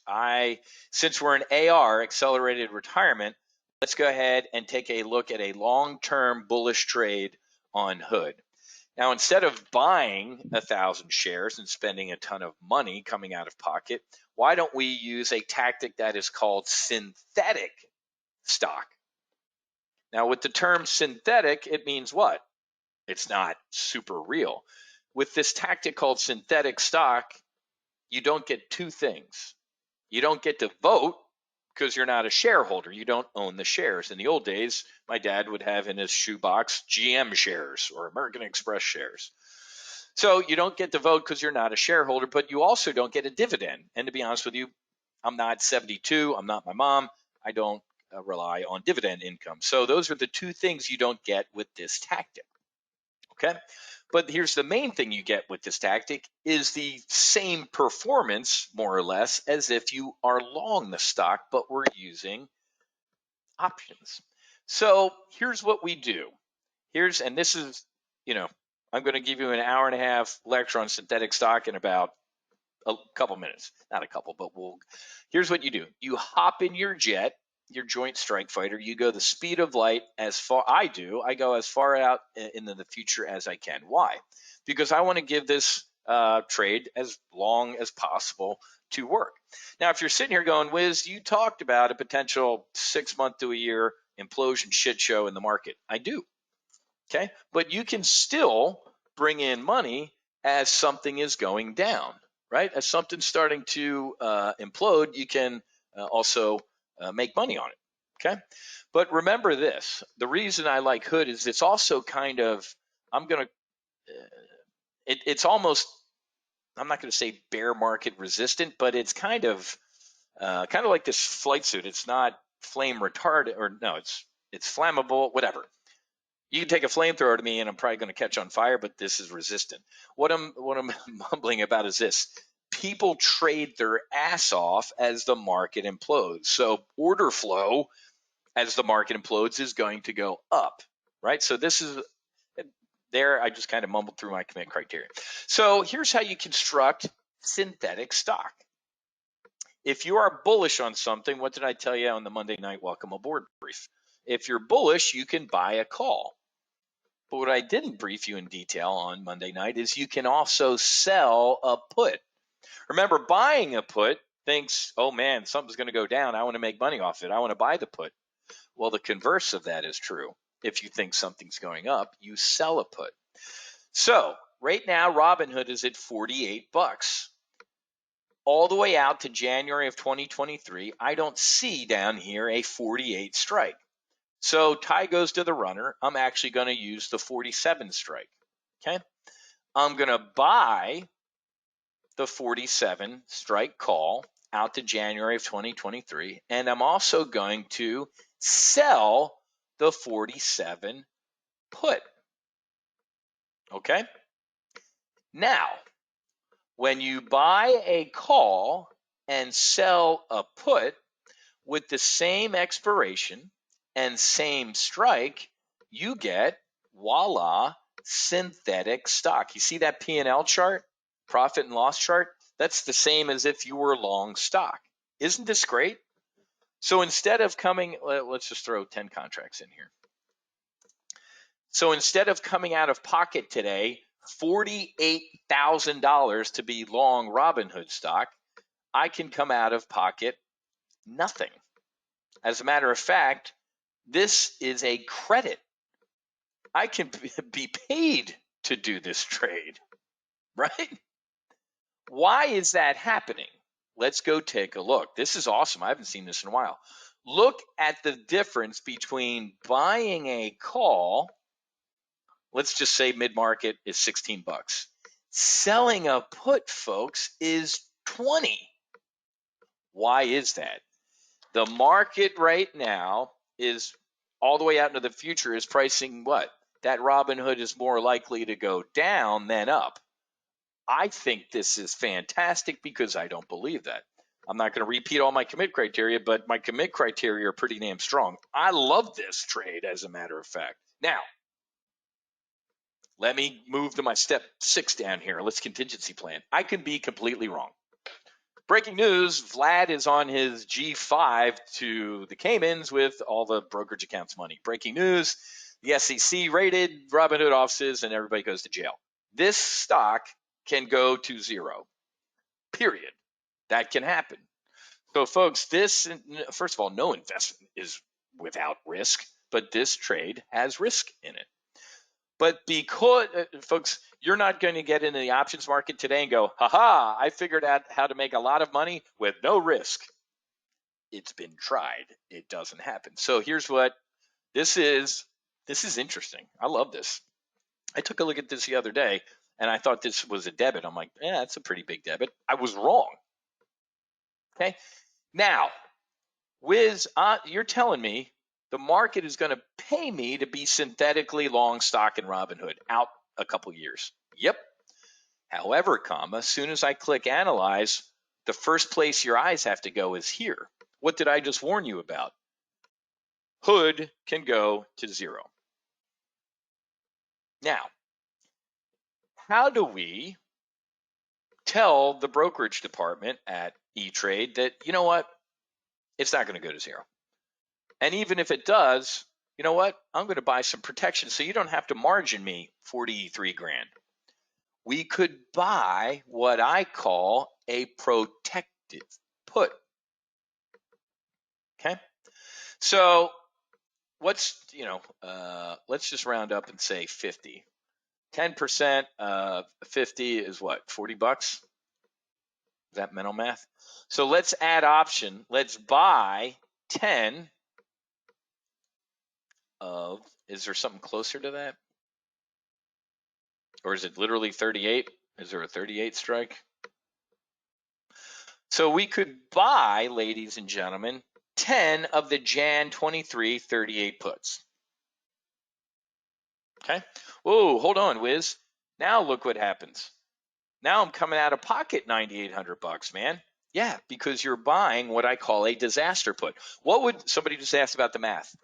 Since we're in AR, accelerated retirement, let's go ahead and take a look at a long-term bullish trade on Hood. Now, instead of buying 1,000 shares and spending a ton of money coming out of pocket, why don't we use a tactic that is called synthetic stock? Now, with the term synthetic, it means what? It's not super real. With this tactic called synthetic stock, you don't get two things. You don't get to vote because you're not a shareholder. You don't own the shares. In the old days, my dad would have in his shoebox GM shares or American Express shares. So you don't get to vote because you're not a shareholder, but you also don't get a dividend. And to be honest with you, I'm not 72. I'm not my mom. I don't rely on dividend income. So those are the two things you don't get with this tactic. Okay. But here's the main thing you get with this tactic is the same performance, more or less, as if you are long the stock, but we're using options. So here's what we do. And this is, I'm going to give you an hour and a half lecture on synthetic stock in about a couple minutes. Not a couple, but here's what you do. You hop in your jet, your Joint Strike Fighter. You go the speed of light I go as far out into the future as I can. Why? Because I want to give this trade as long as possible to work. Now, if you're sitting here going, Wiz, you talked about a potential 6 month to a year implosion shit show in the market. I do. Okay. But you can still bring in money as something is going down, right? As something's starting to implode, you can also make money on it. Okay. But remember this, the reason I like Hood is it's also kind of, it's almost, I'm not going to say bear market resistant, but it's kind of like this flight suit. It's not flame retardant, or no, it's flammable, whatever. You can take a flamethrower to me and I'm probably going to catch on fire, but this is resistant. What I'm mumbling about is this. People trade their ass off as the market implodes. So order flow as the market implodes is going to go up, right? So this is there. I just kind of mumbled through my commit criteria. So here's how you construct synthetic stock. If you are bullish on something, what did I tell you on the Monday night welcome aboard brief? If you're bullish, you can buy a call. But what I didn't brief you in detail on Monday night is you can also sell a put. Remember, buying a put thinks, oh man, something's going to go down. I want to make money off it. I want to buy the put. Well, the converse of that is true. If you think something's going up, you sell a put. So right now, Robinhood is at 48 bucks. All the way out to January of 2023, I don't see down here a 48 strike. So tie goes to the runner. I'm actually going to use the 47 strike. Okay. I'm going to buy the 47 strike call out to January of 2023. And I'm also going to sell the 47 put. Okay. Now, when you buy a call and sell a put with the same expiration and same strike, you get, voila, synthetic stock. You see that P&L chart, profit and loss chart? That's the same as if you were long stock. Isn't this great? So instead of let's just throw 10 contracts in here. So instead of coming out of pocket today, $48,000 to be long Robinhood stock, I can come out of pocket nothing. As a matter of fact, this is a credit. I can be paid to do this trade, right? Why is that happening? Let's go take a look. This is awesome. I haven't seen this in a while. Look at the difference between buying a call. Let's just say mid-market is 16 bucks. Selling a put, folks, is 20. Why is that? The market right now is all the way out into the future is pricing what? That Robinhood is more likely to go down than up. I think this is fantastic because I don't believe that. I'm not going to repeat all my commit criteria, but my commit criteria are pretty damn strong. I love this trade, as a matter of fact. Now, let me move to my step 6 down here. Let's contingency plan. I can be completely wrong. Breaking news, Vlad is on his G5 to the Caymans with all the brokerage accounts money. Breaking news, the SEC raided Robinhood offices and everybody goes to jail. This stock can go to zero, period. That can happen. So folks, this, first of all, no investment is without risk, but this trade has risk in it. But because, folks, you're not going to get into the options market today and go, haha, I figured out how to make a lot of money with no risk. It's been tried. It doesn't happen. So here's what this is. This is interesting. I love this. I took a look at this the other day and I thought this was a debit. I'm like, yeah, that's a pretty big debit. I was wrong. Okay. Now, Wiz, you're telling me the market is going to pay me to be synthetically long stock in Robinhood out a couple years. Yep. However, as soon as I click analyze, the first place your eyes have to go is here. What did I just warn you about? Hood can go to zero. Now, how do we tell the brokerage department at E-Trade that, you know what, it's not going to go to zero? And even if it does, you know what, I'm going to buy some protection so you don't have to margin me 43 grand. We could buy what I call a protective put. Okay. So let's just round up and say 50. 10% of 50 is what, 40 bucks? Is that mental math? So let's add option. Let's buy 10 of, is there something closer to that? Or is it literally 38? Is there a 38 strike? So we could buy, ladies and gentlemen, 10 of the Jan 23 38 puts. Okay. Oh, hold on, Wiz. Now look what happens. Now I'm coming out of pocket 9,800 bucks, man. Yeah, because you're buying what I call a disaster put. What would, somebody just asked about the math.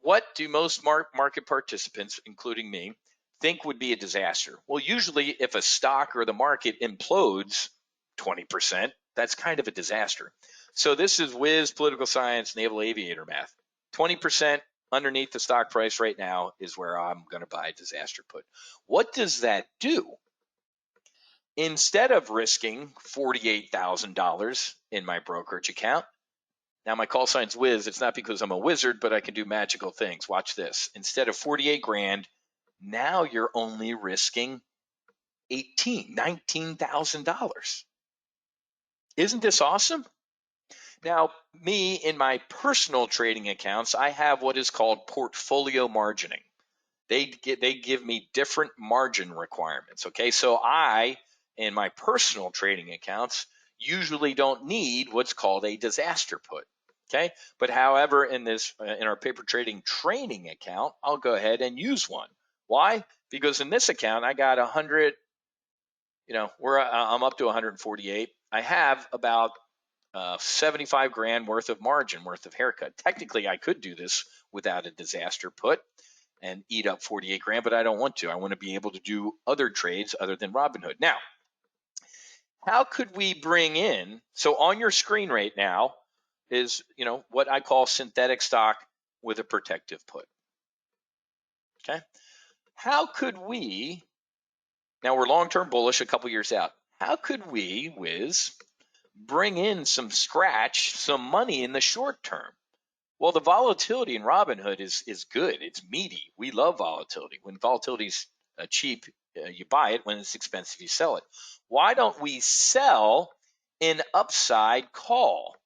What do most market participants, including me, think would be a disaster? Well, usually if a stock or the market implodes 20%, that's kind of a disaster. So this is Wiz political science, naval aviator math. 20% underneath the stock price right now is where I'm going to buy a disaster put. What does that do? Instead of risking $48,000 in my brokerage account, now my call sign's Wiz. It's not because I'm a wizard, but I can do magical things. Watch this. Instead of 48 grand, now you're only risking $19,000. Isn't this awesome? Now, me in my personal trading accounts, I have what is called portfolio margining. They give me different margin requirements. Okay, so I, in my personal trading accounts, usually don't need what's called a disaster put. Okay, but however, in our paper trading training account, I'll go ahead and use one. Why? Because in this account, I got 100. I'm up to 148. I have about 75 grand worth of margin, worth of haircut. Technically, I could do this without a disaster put and eat up 48 grand, but I don't want to. I want to be able to do other trades other than Robinhood. Now, how could we bring in, so on your screen right now is, what I call synthetic stock with a protective put. Okay. How could we, now we're long-term bullish a couple years out. How could we, Wiz, bring in some money in the short term? Well, the volatility in Robinhood is good. It's meaty. We love volatility. When volatility's cheap, you buy it. When it's expensive, you sell it. Why don't we sell an upside call?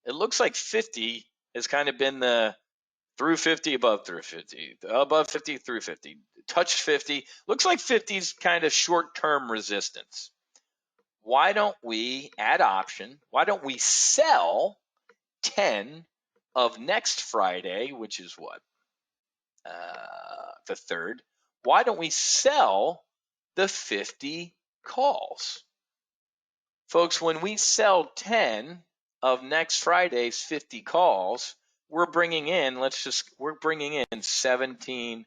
It looks like 50 has kind of been the through 50, above 50, above 50, through 50, touched 50. Looks like 50 is kind of short-term resistance. Why don't we add option? Why don't we sell 10 of next Friday, which is what? The 3rd. Why don't we sell the 50 calls? Folks, when we sell 10 of next Friday's 50 calls, we're bringing in $1,700.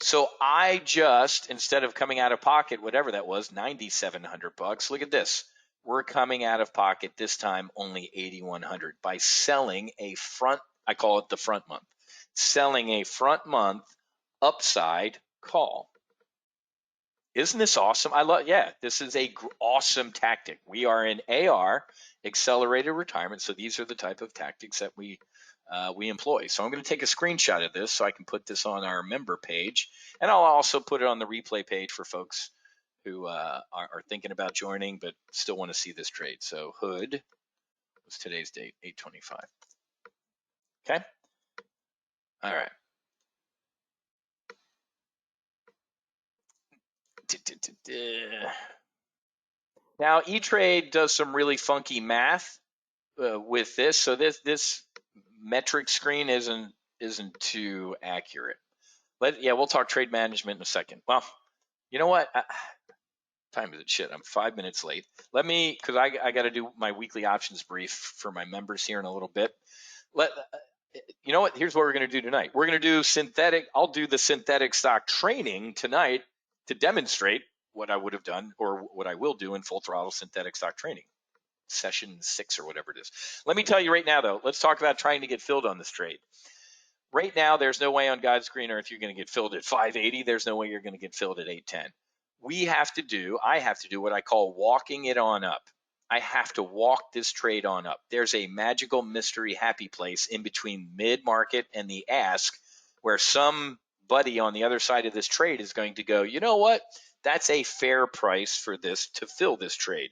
So I just, instead of coming out of pocket, whatever that was, 9,700 bucks, look at this. We're coming out of pocket this time only 8,100 by selling a front, I call it the front month, selling a front month upside call. Isn't this awesome? Yeah, this is a awesome tactic. We are in AR, accelerated retirement. So these are the type of tactics that we employ. So I'm going to take a screenshot of this so I can put this on our member page, and I'll also put it on the replay page for folks who are thinking about joining but still want to see this trade. So Hood, what's today's date? 8/25. Okay. All right. Now E-Trade does some really funky math with this. So this metric screen isn't too accurate. We'll talk trade management in a second. Well, you know what? Time is it? Shit, I'm 5 minutes late. Because I got to do my weekly options brief for my members here in a little bit. You know what? Here's what we're going to do tonight. We're going to do synthetic. I'll do the synthetic stock training tonight to demonstrate what I would have done or what I will do in full throttle synthetic stock training. Session 6 or whatever it is. Let me tell you right now, though, let's talk about trying to get filled on this trade. Right now, there's no way on God's green earth you're going to get filled at 580. There's no way you're going to get filled at 810. I have to do what I call walking it on up. I have to walk this trade on up. There's a magical mystery happy place in between mid-market and the ask where somebody on the other side of this trade is going to go, you know what? That's a fair price for this to fill this trade.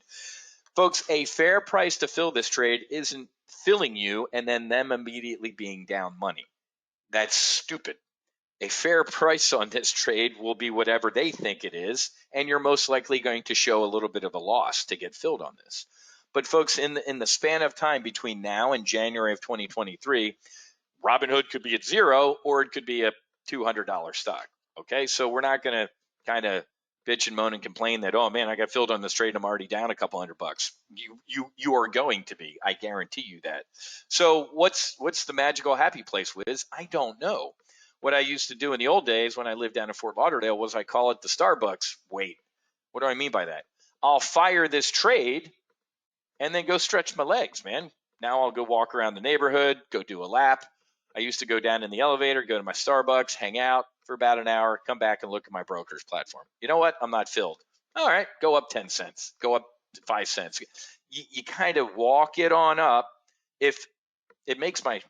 Folks, a fair price to fill this trade isn't filling you and then them immediately being down money. That's stupid. A fair price on this trade will be whatever they think it is, and you're most likely going to show a little bit of a loss to get filled on this. But folks, in the span of time between now and January of 2023, Robinhood could be at zero or it could be a $200 stock. Okay, so we're not going to kind of bitch and moan and complain that, oh man, I got filled on this trade, I'm already down a couple $100. You are going to be, I guarantee you that. So what's the magical happy place, Wiz? I don't know. What I used to do in the old days when I lived down in Fort Lauderdale was I call it the Starbucks wait. What do I mean by that? I'll fire this trade and then go stretch my legs, man. Now I'll go walk around the neighborhood, go do a lap. I used to go down in the elevator, go to my Starbucks, hang out for about an hour, come back and look at my broker's platform. You know what? I'm not filled. All right, go up 10 cents, go up 5 cents. You kind of walk it on up. If it makes my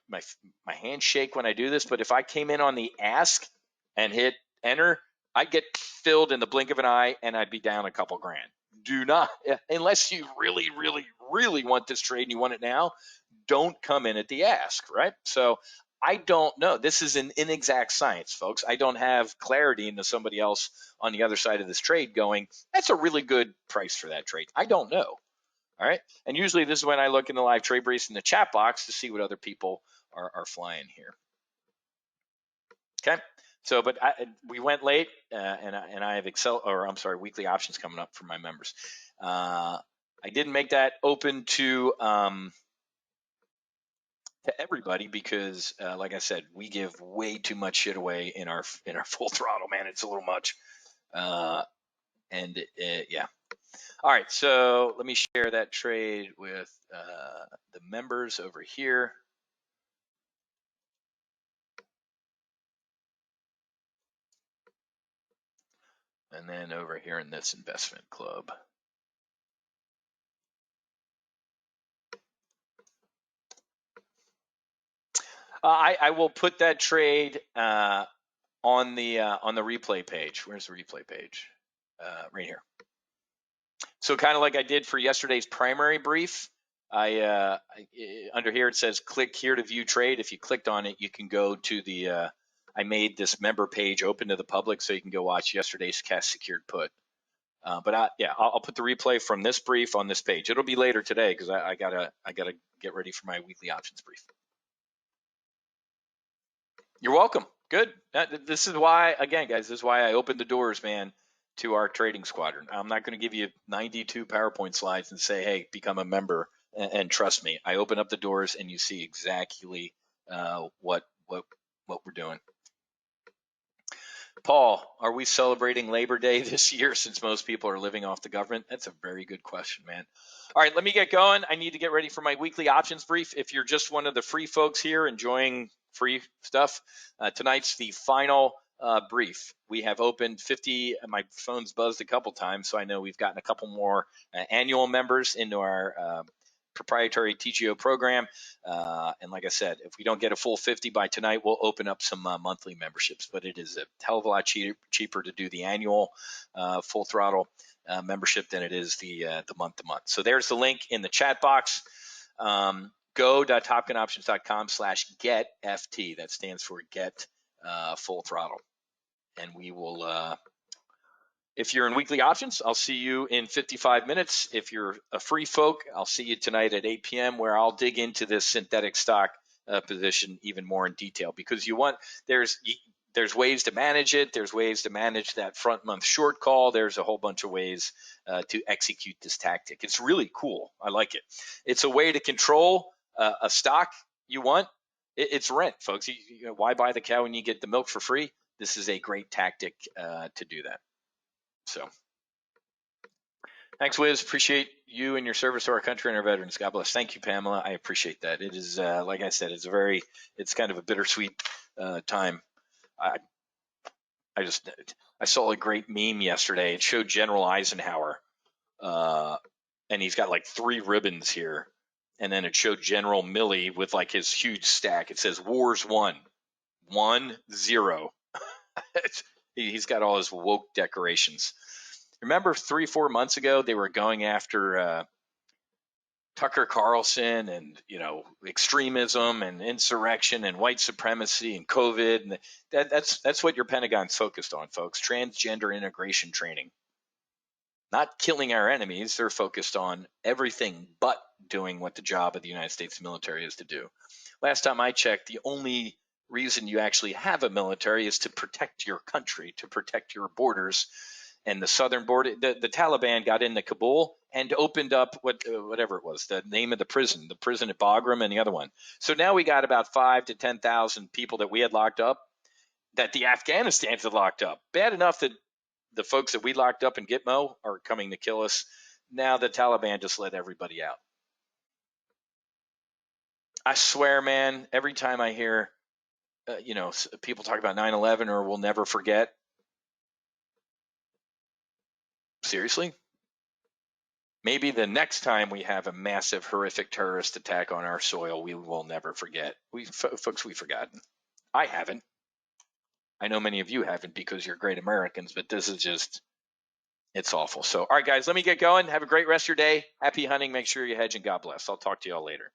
hand shake when I do this, but if I came in on the ask and hit enter, I'd get filled in the blink of an eye and I'd be down a couple grand. Do not, unless you really, really, really want this trade and you want it now, don't come in at the ask, right? So I don't know. This is an inexact science, folks. I don't have clarity into somebody else on the other side of this trade going, that's a really good price for that trade. I don't know. All right. And usually this is when I look in the live trade briefs in the chat box to see what other people are flying here. Okay. So, but we went late, and I have weekly options coming up for my members. I didn't make that open to everybody because, like I said, we give way too much shit away in our full throttle, man. It's a little much, yeah. All right, so let me share that trade with the members over here. And then over here in this investment club. I will put that trade on the replay page. Where's the replay page? Right here. So kind of like I did for yesterday's primary brief, I under here it says click here to view trade. If you clicked on it, you can go to the I made this member page open to the public so you can go watch yesterday's cash secured put. But I'll put the replay from this brief on this page. It'll be later today because I gotta get ready for my weekly options brief. You're welcome. Good. This is why, again, guys, this is why I opened the doors, man, to our trading squadron. I'm not going to give you 92 PowerPoint slides and say, hey, become a member and trust me. I open up the doors and you see exactly what we're doing. Paul, are we celebrating Labor Day this year since most people are living off the government? That's a very good question, man. All right, let me get going. I need to get ready for my weekly options brief. If you're just one of the free folks here enjoying free stuff, tonight's the final brief. We have opened 50. My phone's buzzed a couple times, so I know we've gotten a couple more annual members into our proprietary TGO program. And like I said, if we don't get a full 50 by tonight, we'll open up some monthly memberships. But it is a hell of a lot cheaper to do the annual full throttle membership than it is the month-to-month. So there's the link in the chat box. Go.topgunoptions.com/getft. That stands for get full throttle. And we will, if you're in weekly options, I'll see you in 55 minutes. If you're a free folk, I'll see you tonight at 8 p.m. where I'll dig into this synthetic stock position even more in detail, because there's ways to manage it. There's ways to manage that front month short call. There's a whole bunch of ways to execute this tactic. It's really cool. I like it. It's a way to control a stock you want. It's rent, folks. You know, why buy the cow when you get the milk for free? This is a great tactic to do that. So thanks, Wiz. Appreciate you and your service to our country and our veterans. God bless. Thank you, Pamela. I appreciate that. It is, like I said, it's kind of a bittersweet time. I saw a great meme yesterday. It showed General Eisenhower, and he's got like 3 ribbons here. And then it showed General Milley with like his huge stack. It says Wars won, 1-0. He's got all his woke decorations. Remember 3-4 months ago, they were going after Tucker Carlson and, extremism and insurrection and white supremacy and COVID. And that's what your Pentagon's focused on, folks. Transgender integration training. Not killing our enemies. They're focused on everything but doing what the job of the United States military is to do. Last time I checked, the only reason you actually have a military is to protect your country, to protect your borders. And the southern border, the Taliban got into Kabul and opened up whatever it was, the name of the prison at Bagram and the other one. So now we got about 5,000 to 10,000 people that we had locked up, that the Afghanistans had locked up. Bad enough that the folks that we locked up in Gitmo are coming to kill us. Now the Taliban just let everybody out. I swear, man, every time I hear, people talk about 9/11 or we'll never forget. Seriously? Maybe the next time we have a massive, horrific terrorist attack on our soil, we will never forget. Folks, we've forgotten. I haven't. I know many of you haven't because you're great Americans, but this is just, it's awful. So, all right, guys, let me get going. Have a great rest of your day. Happy hunting. Make sure you hedge, and God bless. I'll talk to you all later.